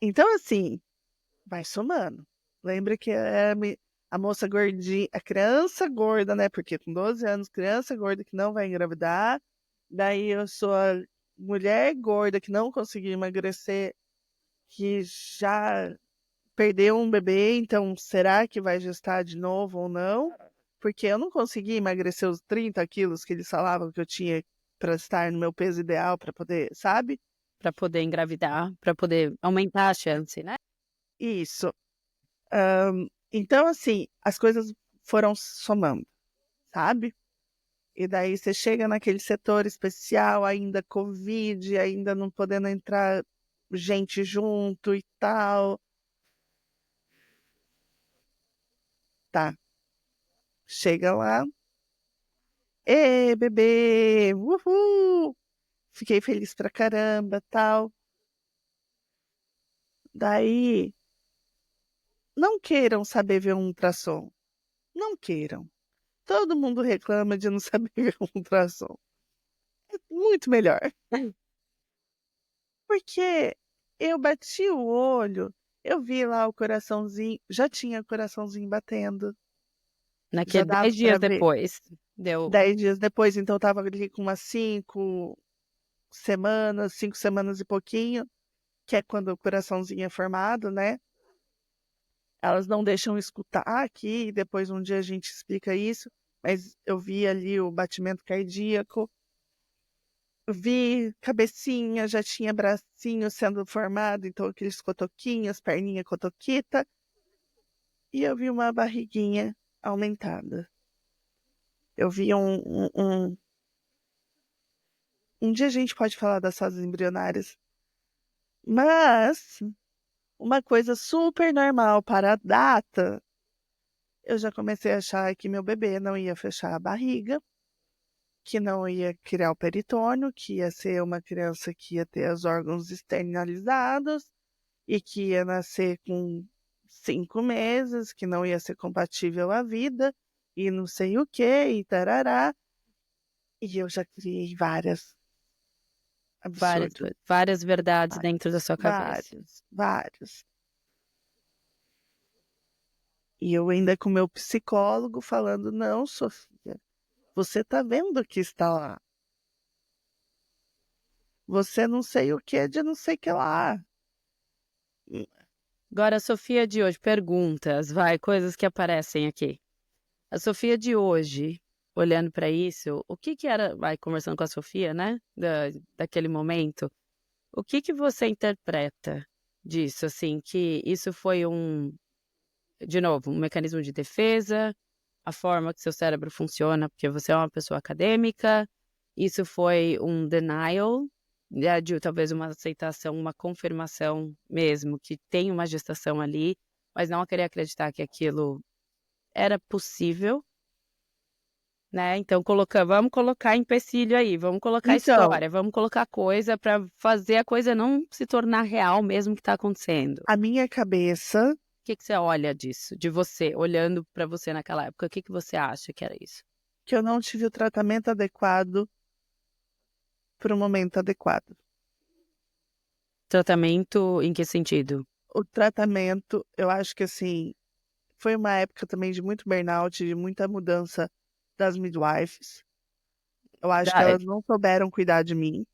Então, assim, vai somando. Lembra que a moça gordinha, a criança gorda, né? Porque com 12 anos, criança gorda que não vai engravidar. Daí eu sou a mulher gorda que não conseguiu emagrecer, que já perdeu um bebê, então será que vai gestar de novo ou não? Porque eu não consegui emagrecer os 30 quilos que eles falavam que eu tinha para estar no meu peso ideal para poder, sabe? Para poder engravidar, para poder aumentar a chance, né? Isso. Então, assim, as coisas foram somando, sabe? E daí você chega naquele setor especial, ainda Covid, ainda não podendo entrar gente junto e tal. Tá, chega lá. Ê, bebê! Uhul! Fiquei feliz pra caramba, tal. Daí, não queiram saber ver um ultrassom. Não queiram. Todo mundo reclama de não saber ver um ultrassom. Muito melhor. Porque eu bati o olho, eu vi lá o coraçãozinho, já tinha coraçãozinho batendo, já Naquele dava 10 para dias ver depois, deu 10 dias depois, então eu tava ali com umas 5 semanas e pouquinho, que é quando o coraçãozinho é formado, né? Elas não deixam escutar aqui, depois um dia a gente explica isso, mas eu vi ali o batimento cardíaco, vi cabecinha, já tinha bracinho sendo formado, então aqueles cotoquinhos, perninha cotoquita, e eu vi uma barriguinha aumentada. Eu vi um dia a gente pode falar das fases embrionárias, mas uma coisa super normal para a data, eu já comecei a achar que meu bebê não ia fechar a barriga, que não ia criar o peritônio, que ia ser uma criança que ia ter os órgãos externalizados e que ia nascer com 5 meses, que não ia ser compatível à vida, e não sei o que, e tarará. E eu já criei várias absurdo. Várias verdades Vários, dentro da sua cabeça. vários, vários. E eu ainda com meu psicólogo falando, não, Sofia, você tá vendo que está lá. Você não sei o que de não sei o que lá. Agora, a Sofia de hoje, perguntas, coisas que aparecem aqui. A Sofia de hoje, olhando para isso, o que era, conversando com a Sofia, né, daquele momento, o que você interpreta disso, assim, que isso foi de novo, um mecanismo de defesa, a forma que seu cérebro funciona, porque você é uma pessoa acadêmica, isso foi um denial, né, de talvez uma aceitação, uma confirmação mesmo, que tem uma gestação ali, mas não querer acreditar que aquilo era possível, né? Então vamos colocar empecilho aí, vamos colocar Então, história, vamos colocar coisa para fazer a coisa não se tornar real mesmo que está acontecendo. a minha cabeça, O que você olha disso, de você, olhando para você naquela época, o que você acha que era isso? que eu não tive o tratamento adequado para o momento adequado. Tratamento em que sentido? O tratamento, eu acho que assim, foi uma época também de muito burnout, de muita mudança das midwives. Eu acho que Da- elas não souberam cuidar de mim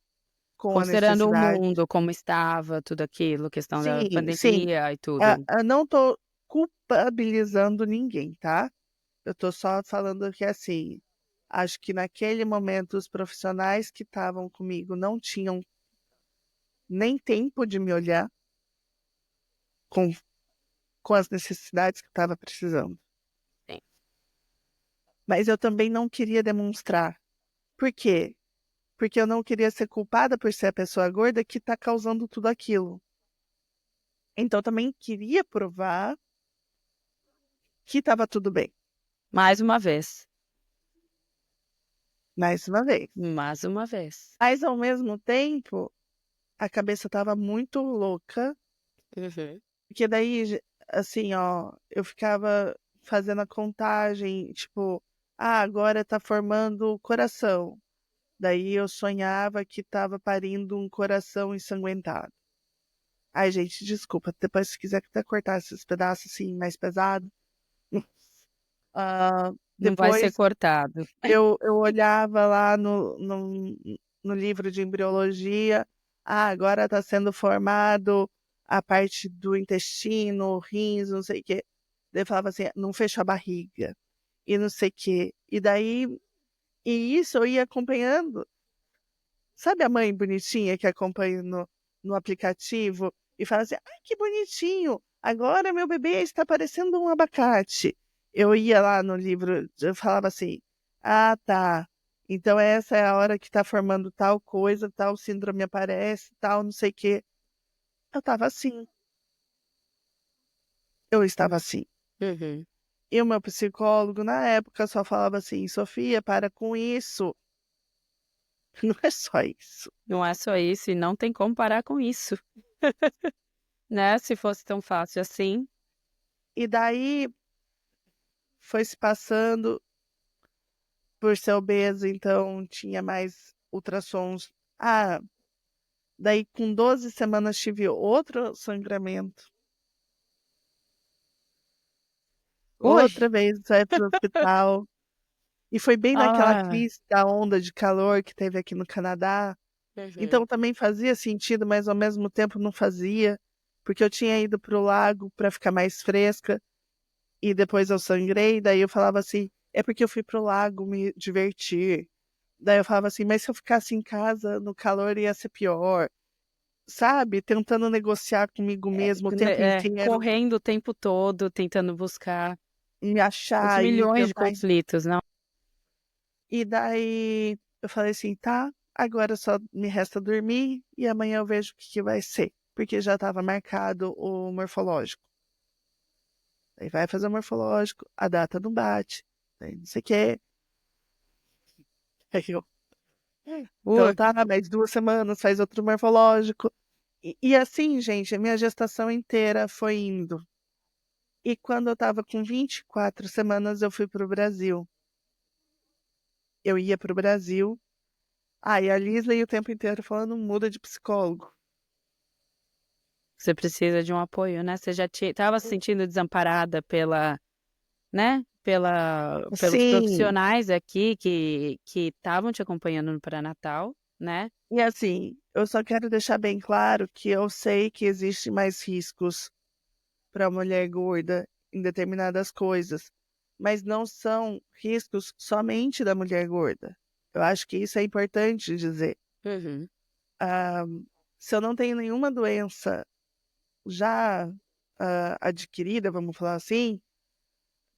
com a Considerando o necessidade. mundo, como estava, tudo aquilo, questão da Sim, sim. pandemia e tudo. Eu não tô culpabilizando ninguém, tá? Eu tô só falando que assim, acho que naquele momento os profissionais que estavam comigo não tinham nem tempo de me olhar com, com as necessidades que eu estava precisando. Sim. Mas eu também não queria demonstrar. Por quê? Porque eu não queria ser culpada por ser a pessoa gorda que está causando tudo aquilo. Então eu também queria provar que estava tudo bem. Mais uma vez. Mais uma vez. Mais uma vez. Mas ao mesmo tempo, a cabeça estava muito louca, Uhum. porque daí, assim, ó, eu ficava fazendo a contagem, tipo, agora tá formando o coração. Daí eu sonhava que estava parindo um coração ensanguentado. Ai, gente, desculpa, depois se quiser até cortar esses pedaços assim mais pesado. Ah, Não vai ser depois cortado. eu olhava lá no livro de embriologia, agora está sendo formado a parte do intestino, rins, não sei o quê. Daí eu falava assim, não fecha a barriga, e não sei o quê. E daí, e isso eu ia acompanhando. Sabe a mãe bonitinha que acompanha no aplicativo e fala assim, ai, que bonitinho, agora meu bebê está parecendo um abacate. Eu ia lá no livro, eu falava assim, ah, tá, então essa é a hora que está formando tal coisa, tal síndrome aparece, tal não sei o quê. Eu estava assim, eu estava assim. Uhum. E o meu psicólogo, na época, só falava assim, Sofia, para com isso. Não é só isso. Não é só isso, e não tem como parar com isso, né? Se fosse tão fácil assim. E daí foi se passando, por ser obesa, então tinha mais ultrassons. Ah, daí com 12 semanas tive outro sangramento. Ui! Outra vez foi pro hospital. E foi bem naquela Ah, crise da onda de calor que teve aqui no Canadá. uhum. Então também fazia sentido, mas ao mesmo tempo não fazia, porque eu tinha ido pro lago para ficar mais fresca e depois eu sangrei, daí eu falava assim, é porque eu fui pro lago me divertir. Daí eu falava assim, mas se eu ficasse em casa no calor ia ser pior, sabe? Tentando negociar comigo mesmo o tempo inteiro, Correndo o tempo todo, tentando buscar me os achar e milhões de tentar. conflitos, não? E daí eu falei assim, tá, agora só me resta dormir e amanhã eu vejo o que que vai ser, porque já estava marcado o morfológico. Aí vai fazer o morfológico, a data não bate, aí não sei o quê. Aí eu, então Ui, tá, mais 2 semanas faz outro morfológico. E assim, gente, a minha gestação inteira foi indo. E quando eu estava com 24 semanas, eu fui para o Brasil. Eu ia para o Brasil. E a Lisley o tempo inteiro falando, muda de psicólogo. Você precisa de um apoio, né? Você já estava se sentindo desamparada né? Pelos Sim, profissionais aqui que estavam te acompanhando no pré-natal, né? e assim, eu só quero deixar bem claro que eu sei que existem mais riscos para a mulher gorda em determinadas coisas, mas não são riscos somente da mulher gorda. Eu acho que isso é importante dizer. Uhum. Ah, se eu não tenho nenhuma doença já adquirida, vamos falar assim,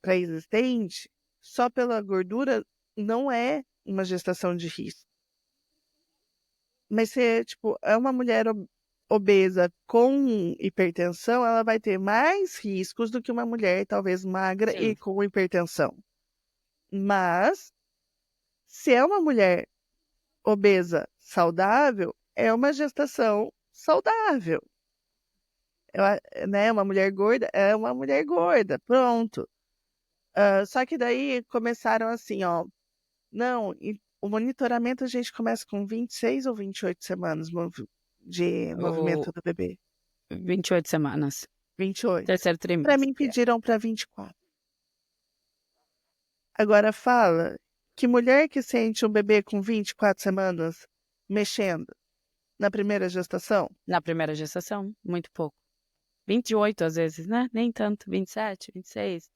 pré-existente, só pela gordura não é uma gestação de risco. Mas se, tipo, é uma mulher obesa com hipertensão, ela vai ter mais riscos do que uma mulher talvez magra Sim. e com hipertensão. Mas, se é uma mulher obesa saudável, é uma gestação saudável. Né? Uma mulher gorda é uma mulher gorda, pronto. Só que daí começaram assim, ó. Não, o monitoramento a gente começa com 26 ou 28 semanas de O movimento do bebê. 28 semanas. 28. Terceiro Para mim trimestre. pediram para 24. Agora fala que mulher que sente um bebê com 24 semanas mexendo na primeira gestação, Na primeira gestação, muito pouco. 28 às vezes, né? Nem tanto. 27, 26.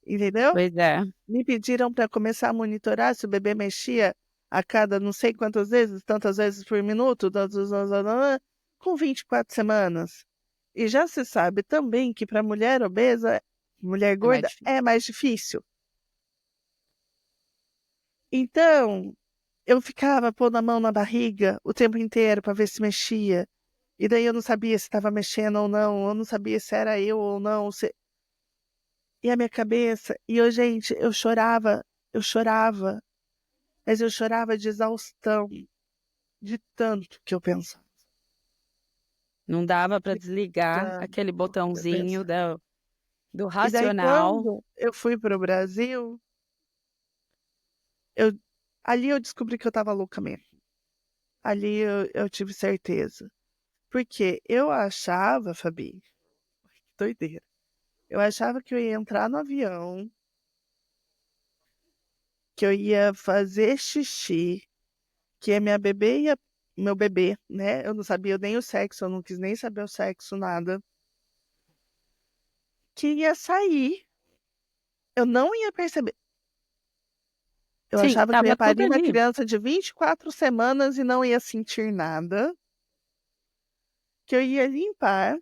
entendeu? Pois é. Me pediram para começar a monitorar se o bebê mexia a cada não sei quantas vezes, tantas vezes por minuto, com 24 semanas. E já se sabe também que para mulher obesa, mulher É mais gorda, difícil. é mais difícil. Então, eu ficava pondo a mão na barriga o tempo inteiro para ver se mexia. E daí eu não sabia se estava mexendo ou não, eu não sabia se era eu ou não. E a minha cabeça, gente, eu chorava, mas eu chorava de exaustão, de tanto que eu pensava. Não dava para De desligar tanto aquele que eu botãozinho pensava. do E daí, racional. quando eu fui para o Brasil, eu, ali eu descobri que eu estava louca mesmo. Ali eu tive certeza. Porque eu achava, Fabi, que doideira. Eu achava que eu ia entrar no avião, que eu ia fazer xixi, que a minha bebê ia. Meu bebê, né? Eu não sabia nem o sexo, eu não quis nem saber o sexo, nada. Que ia sair. Eu não ia perceber. Eu Sim, achava que eu ia tava tudo parir uma ali. criança de 24 semanas e não ia sentir nada. Que eu ia limpar.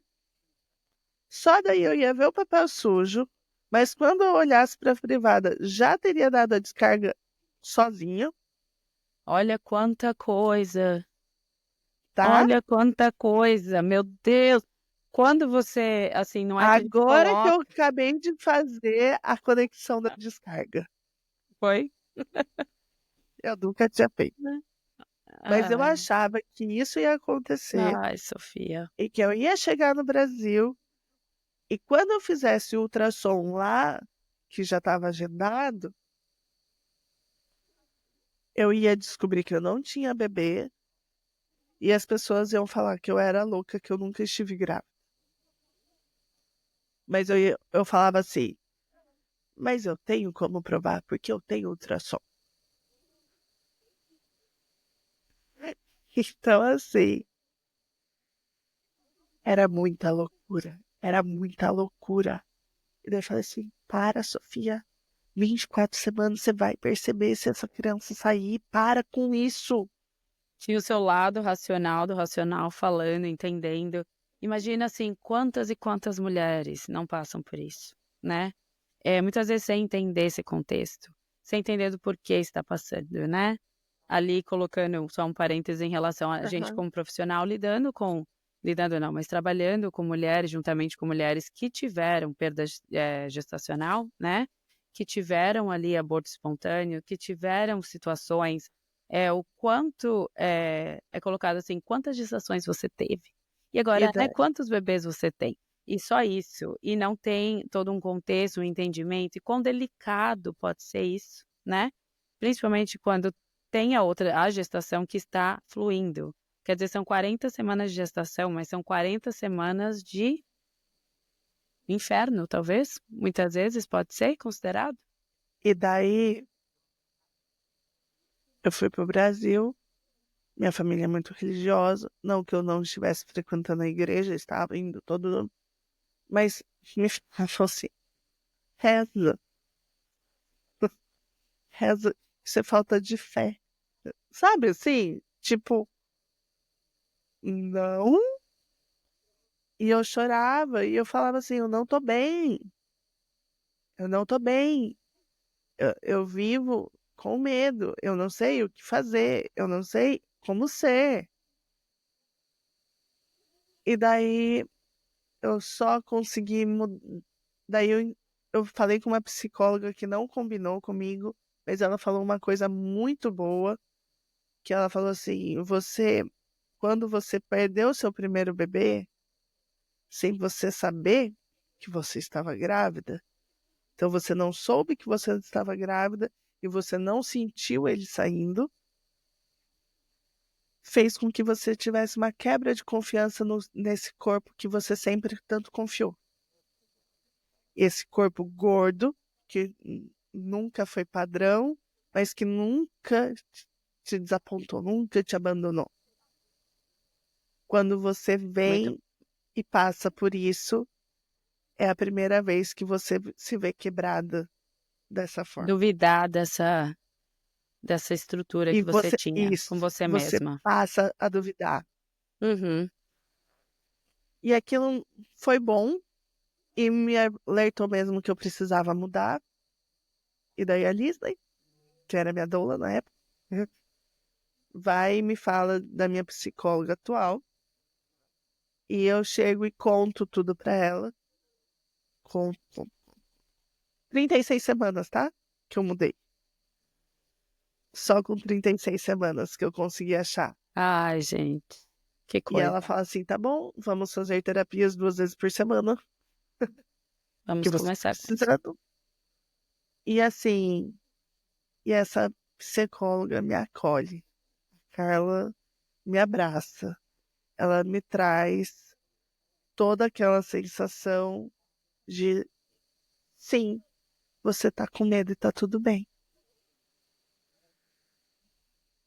Só daí eu ia ver o papel sujo. Mas quando eu olhasse para a privada, já teria dado a descarga sozinho, Olha quanta coisa. tá? Olha quanta coisa. Meu Deus. Quando você, assim, não é que a gente Agora que eu coloca. acabei de fazer a conexão da descarga. Foi? Eu nunca tinha feito. Mas eu Ai, achava que isso ia acontecer ai, Sofia. e que eu ia chegar no Brasil e quando eu fizesse o ultrassom lá, que já estava agendado, eu ia descobrir que eu não tinha bebê e as pessoas iam falar que eu era louca, que eu nunca estive grávida. Mas eu falava assim, mas eu tenho como provar porque eu tenho ultrassom. Então, assim, era muita loucura. Era muita loucura. E daí eu falei assim, para, Sofia. 24 semanas você vai perceber se essa criança sair. Para com isso. Tinha o seu lado racional, do racional falando, entendendo. Imagina, assim, quantas e quantas mulheres não passam por isso, né? Muitas vezes sem entender esse contexto, sem entender do porquê está passando, né? Ali colocando só um parêntese em relação a gente Aham. como profissional lidando não, mas trabalhando com mulheres, juntamente com mulheres que tiveram perda gestacional, né? Que tiveram ali aborto espontâneo, que tiveram situações, o quanto é colocado assim, quantas gestações você teve? E E agora, né, daí, quantos bebês você tem? E só isso, e não tem todo um contexto, um entendimento, e quão delicado pode ser isso, né? Principalmente quando tem a gestação que está fluindo. Quer dizer, são 40 semanas de gestação, mas são 40 semanas de inferno, talvez? Muitas vezes pode ser considerado? E daí eu fui pro Brasil, minha família é muito religiosa, não que eu não estivesse frequentando a igreja, estava indo todo ano, mas me falou assim, reza, reza, isso é falta de fé. Sabe assim? Tipo, não. E eu chorava, e eu falava assim, eu não tô bem, eu não tô bem. Eu vivo com medo, eu não sei o que fazer, eu não sei como ser. E daí eu só consegui daí eu falei com uma psicóloga que não combinou comigo, mas ela falou uma coisa muito boa, que ela falou assim: quando você perdeu seu primeiro bebê, sem você saber que você estava grávida, então você não soube que você estava grávida e você não sentiu ele saindo, fez com que você tivesse uma quebra de confiança nesse corpo que você sempre tanto confiou. Esse corpo gordo, que nunca foi padrão, mas que nunca te desapontou, nunca te abandonou. Quando você Muito vem e passa por isso, é a primeira vez que você se vê quebrada dessa forma. duvidar dessa estrutura E que você você, tinha com isso, você você mesma. passa a duvidar. Uhum. E aquilo foi bom e me alertou mesmo que eu precisava mudar. E daí a Disney, que era minha doula na época, vai e me fala da minha psicóloga atual. E eu chego e conto tudo pra ela. Com 36 semanas, tá? Que eu mudei. Só com 36 semanas que eu consegui achar. Ai, gente, que E coisa. ela fala assim: tá bom, vamos fazer terapias 2 vezes por semana, que Vamos você tá começar com isso. precisando. E assim, e essa psicóloga me acolhe. Carla me abraça. Ela me traz toda aquela sensação de sim, você tá com medo e tá tudo bem,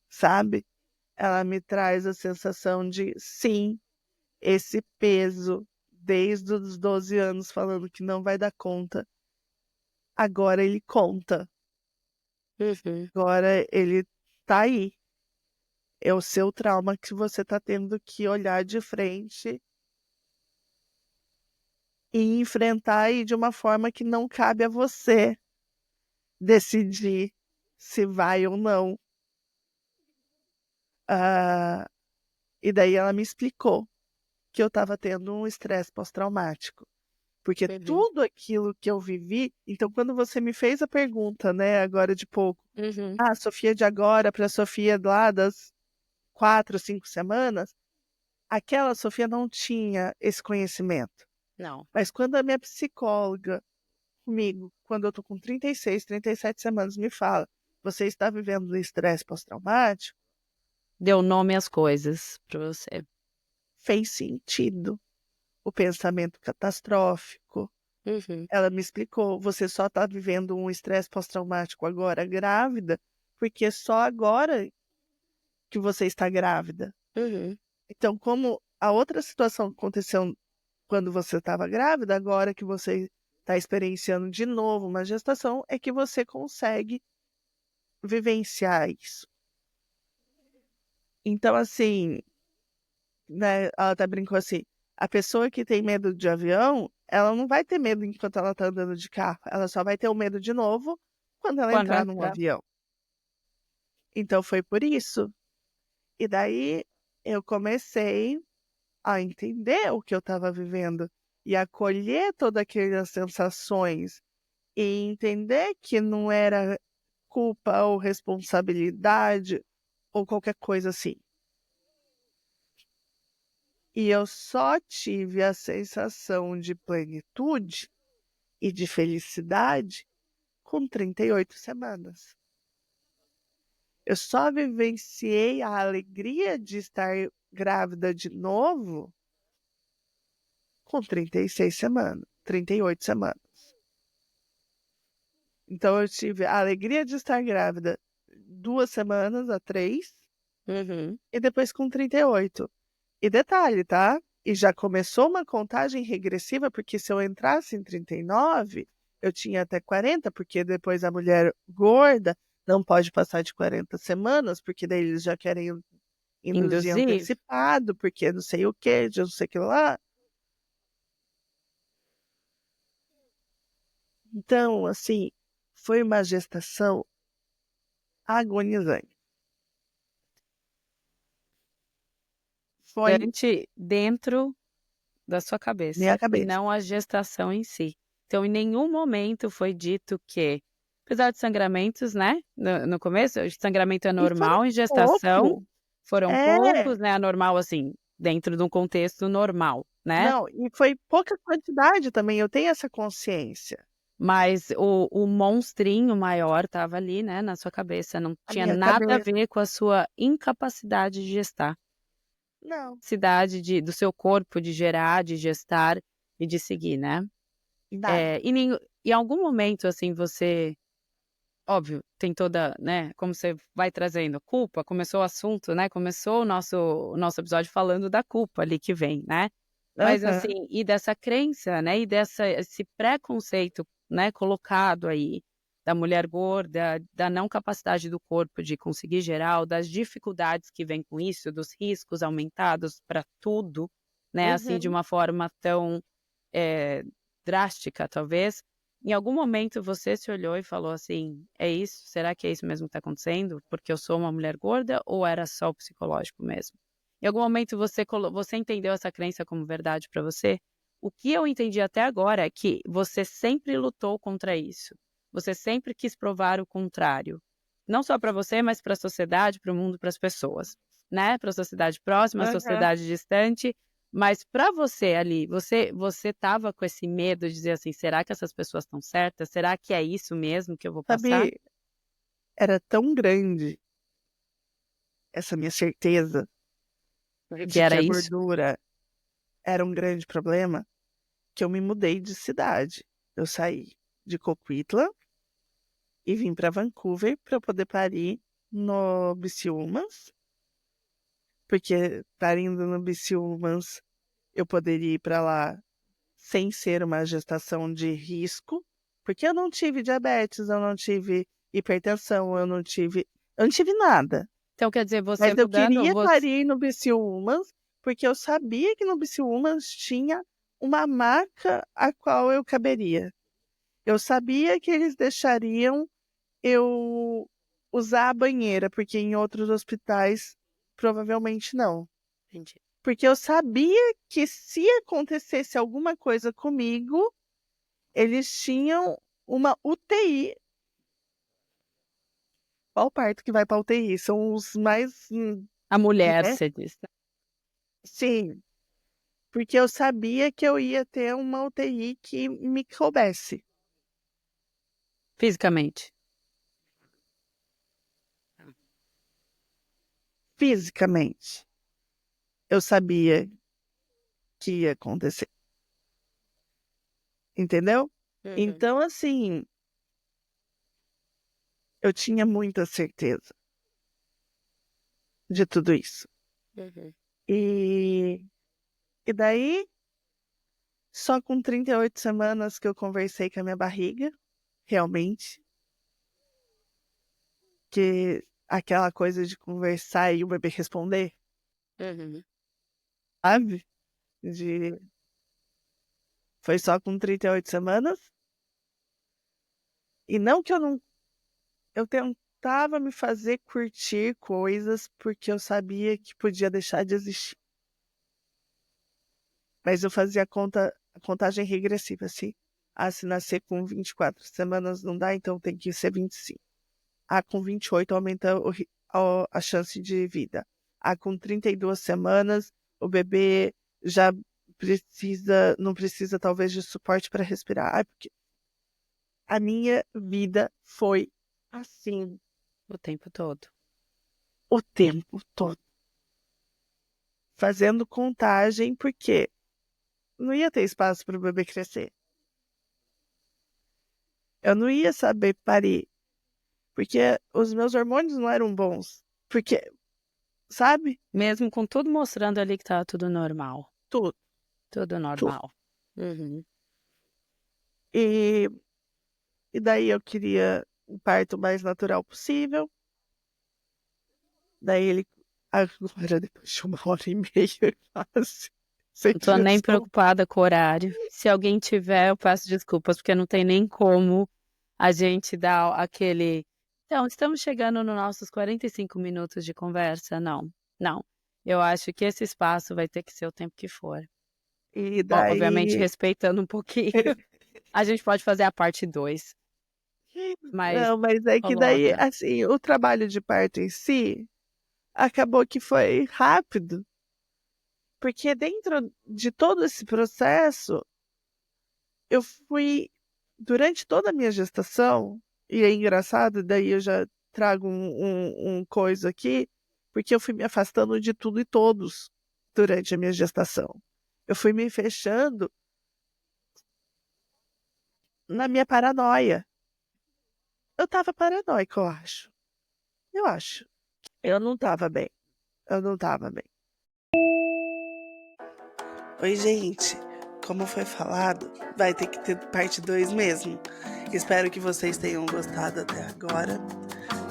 sabe? Ela me traz a sensação de sim, esse peso desde os 12 anos falando que não vai dar conta, agora ele conta, Uhum. agora ele tá aí. É o seu trauma que você tá tendo que olhar de frente e enfrentar aí de uma forma que não cabe a você decidir se vai ou não. Ah, e daí ela me explicou que eu estava tendo um estresse pós-traumático. Porque Uhum. tudo aquilo que eu vivi. Então, quando você me fez a pergunta, né, agora de pouco, Uhum. a Sofia de agora para a Sofia lá das 4, 5 semanas, aquela Sofia não tinha esse conhecimento. Não. Mas quando a minha psicóloga comigo, quando eu tô com 36, 37 semanas, me fala, você está vivendo estresse pós-traumático, Deu nome às coisas pra você. fez sentido. O pensamento catastrófico. Uhum. Ela me explicou, você só está vivendo um estresse pós-traumático agora grávida, porque é só agora que você está grávida. Uhum. Então, como a outra situação que aconteceu quando você estava grávida, agora que você está experienciando de novo uma gestação, é que você consegue vivenciar isso. Então, assim, né, ela até brincou assim, a pessoa que tem medo de avião, ela não vai ter medo enquanto ela está andando de carro, ela só vai ter o medo de novo quando ela Quando entrar num entrar. avião. Então foi por isso. E daí eu comecei a entender o que eu estava vivendo e acolher todas aquelas sensações e entender que não era culpa ou responsabilidade ou qualquer coisa assim. E eu só tive a sensação de plenitude e de felicidade com 38 semanas. Eu só vivenciei a alegria de estar grávida de novo com 36 semanas, 38 semanas. Então eu tive a alegria de estar grávida 2 semanas a 3 e depois com 38. E detalhe, tá? E já começou uma contagem regressiva, porque se eu entrasse em 39, eu tinha até 40, porque depois a mulher gorda não pode passar de 40 semanas, porque daí eles já querem induzir Induzir. antecipado, porque não sei o que, não sei o que lá. Então, assim, foi uma gestação agonizante. Foi Dentro da sua minha cabeça e cabeça. não a gestação em si. Então, em nenhum momento foi dito que, apesar de sangramentos, né, no começo, o sangramento é E foram normal em gestação, pouco. foram É, poucos, né, anormal, assim, dentro de um contexto normal, né, não, e foi pouca quantidade também, eu tenho essa consciência. mas o monstrinho maior estava ali, né, na sua cabeça, não A tinha minha nada a cabeça, ver com a sua incapacidade de gestar, não, do seu corpo de gerar, de gestar e de seguir, né. nada. Em algum momento, assim, você óbvio, tem toda, né, como você vai trazendo culpa, começou o assunto, né, começou o nosso episódio falando da culpa ali que vem, né. Mas Aham, assim, e dessa crença, né, e esse preconceito, né, colocado aí, da mulher gorda, da não capacidade do corpo de conseguir gerar, ou das dificuldades que vêm com isso, dos riscos aumentados para tudo, né, assim, de uhum. uma forma tão, eh, drástica, talvez. Em algum momento você se olhou e falou assim: "É isso? Será que é isso mesmo que está acontecendo? Porque eu sou uma mulher gorda ou era só o psicológico mesmo?" Em algum momento você entendeu essa crença como verdade para você? O que eu entendi até agora é que você sempre lutou contra isso. Você sempre quis provar o contrário. Não só para você, mas para a sociedade, para o mundo, para as pessoas, né, para a sociedade próxima, a Aham. sociedade distante. Mas para você ali, você estava com esse medo de dizer assim: "Será que essas pessoas estão certas? Será que é isso mesmo que eu vou passar?" Sabe, era tão grande essa minha certeza Que de que era a isso? gordura era um grande problema, que eu me mudei de cidade. Eu saí de Coquitlam e vim para Vancouver para poder parir no BC Humans, porque parindo no BC Humans eu poderia ir para lá sem ser uma gestação de risco, porque eu não tive diabetes, eu não tive hipertensão, eu não tive nada. Então quer dizer, você Mas eu mudando, queria você parir no BC Humans, porque eu sabia que no BC Humans tinha uma marca a qual eu caberia. Eu sabia que eles deixariam eu usar a banheira, porque em outros hospitais provavelmente não. entendi. Porque eu sabia que se acontecesse alguma coisa comigo, eles tinham uma UTI. Qual parto que vai para UTI? São os mais, A mulher, né? você diz, né? Sim, porque eu sabia que eu ia ter uma UTI que me coubesse Fisicamente. fisicamente. Eu sabia que ia acontecer, entendeu? Uhum, Então, assim, eu tinha muita certeza de tudo isso. uhum. E, e daí, só com 38 semanas que eu conversei com a minha barriga, realmente, que aquela coisa de conversar e o bebê responder, Uhum. sabe? De, foi só com 38 semanas. E não que eu não. Eu tentava me fazer curtir coisas porque eu sabia que podia deixar de existir. Mas eu fazia a contagem regressiva, assim. Ah, se nascer com 24 semanas não dá, então tem que ser 25. Ah, com 28 aumenta a chance de vida. Ah, com 32 semanas, o bebê já não precisa talvez de suporte para respirar. Ah, porque a minha vida foi assim. O tempo todo. o tempo todo. Fazendo contagem, porque não ia ter espaço para o bebê crescer. Eu não ia saber parir, porque os meus hormônios não eram bons. Porque, sabe? Mesmo com tudo mostrando ali que tava tudo normal. Tudo. Tudo normal. Uhum. E daí eu queria o parto mais natural possível. Daí ele, agora depois de 1h30 quase, sem Não tô nem pressão. preocupada com o horário. Se alguém tiver, eu peço desculpas, porque não tem nem como a gente dar aquele... Então, estamos chegando nos nossos 45 minutos de conversa? Não, não. Eu acho que esse espaço vai ter que ser o tempo que for. E Obviamente, daí, respeitando um pouquinho. A gente pode fazer a parte 2, mas não, mas é que daí, coloca. assim, o trabalho de parto em si acabou que foi rápido, porque dentro de todo esse processo, eu fui, durante toda a minha gestação, e é engraçado, daí eu já trago um coisa aqui, porque eu fui me afastando de tudo e todos durante a minha gestação. Eu fui me fechando na minha paranoia. Eu tava paranoica, eu acho. Eu acho. Eu não tava bem. Eu não tava bem. Oi, gente. Como foi falado, vai ter que ter parte 2 mesmo. Espero que vocês tenham gostado até agora.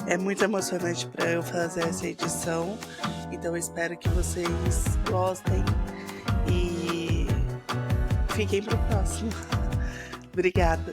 É muito emocionante para eu fazer essa edição. Então eu espero que vocês gostem e fiquem pro próximo. Obrigada.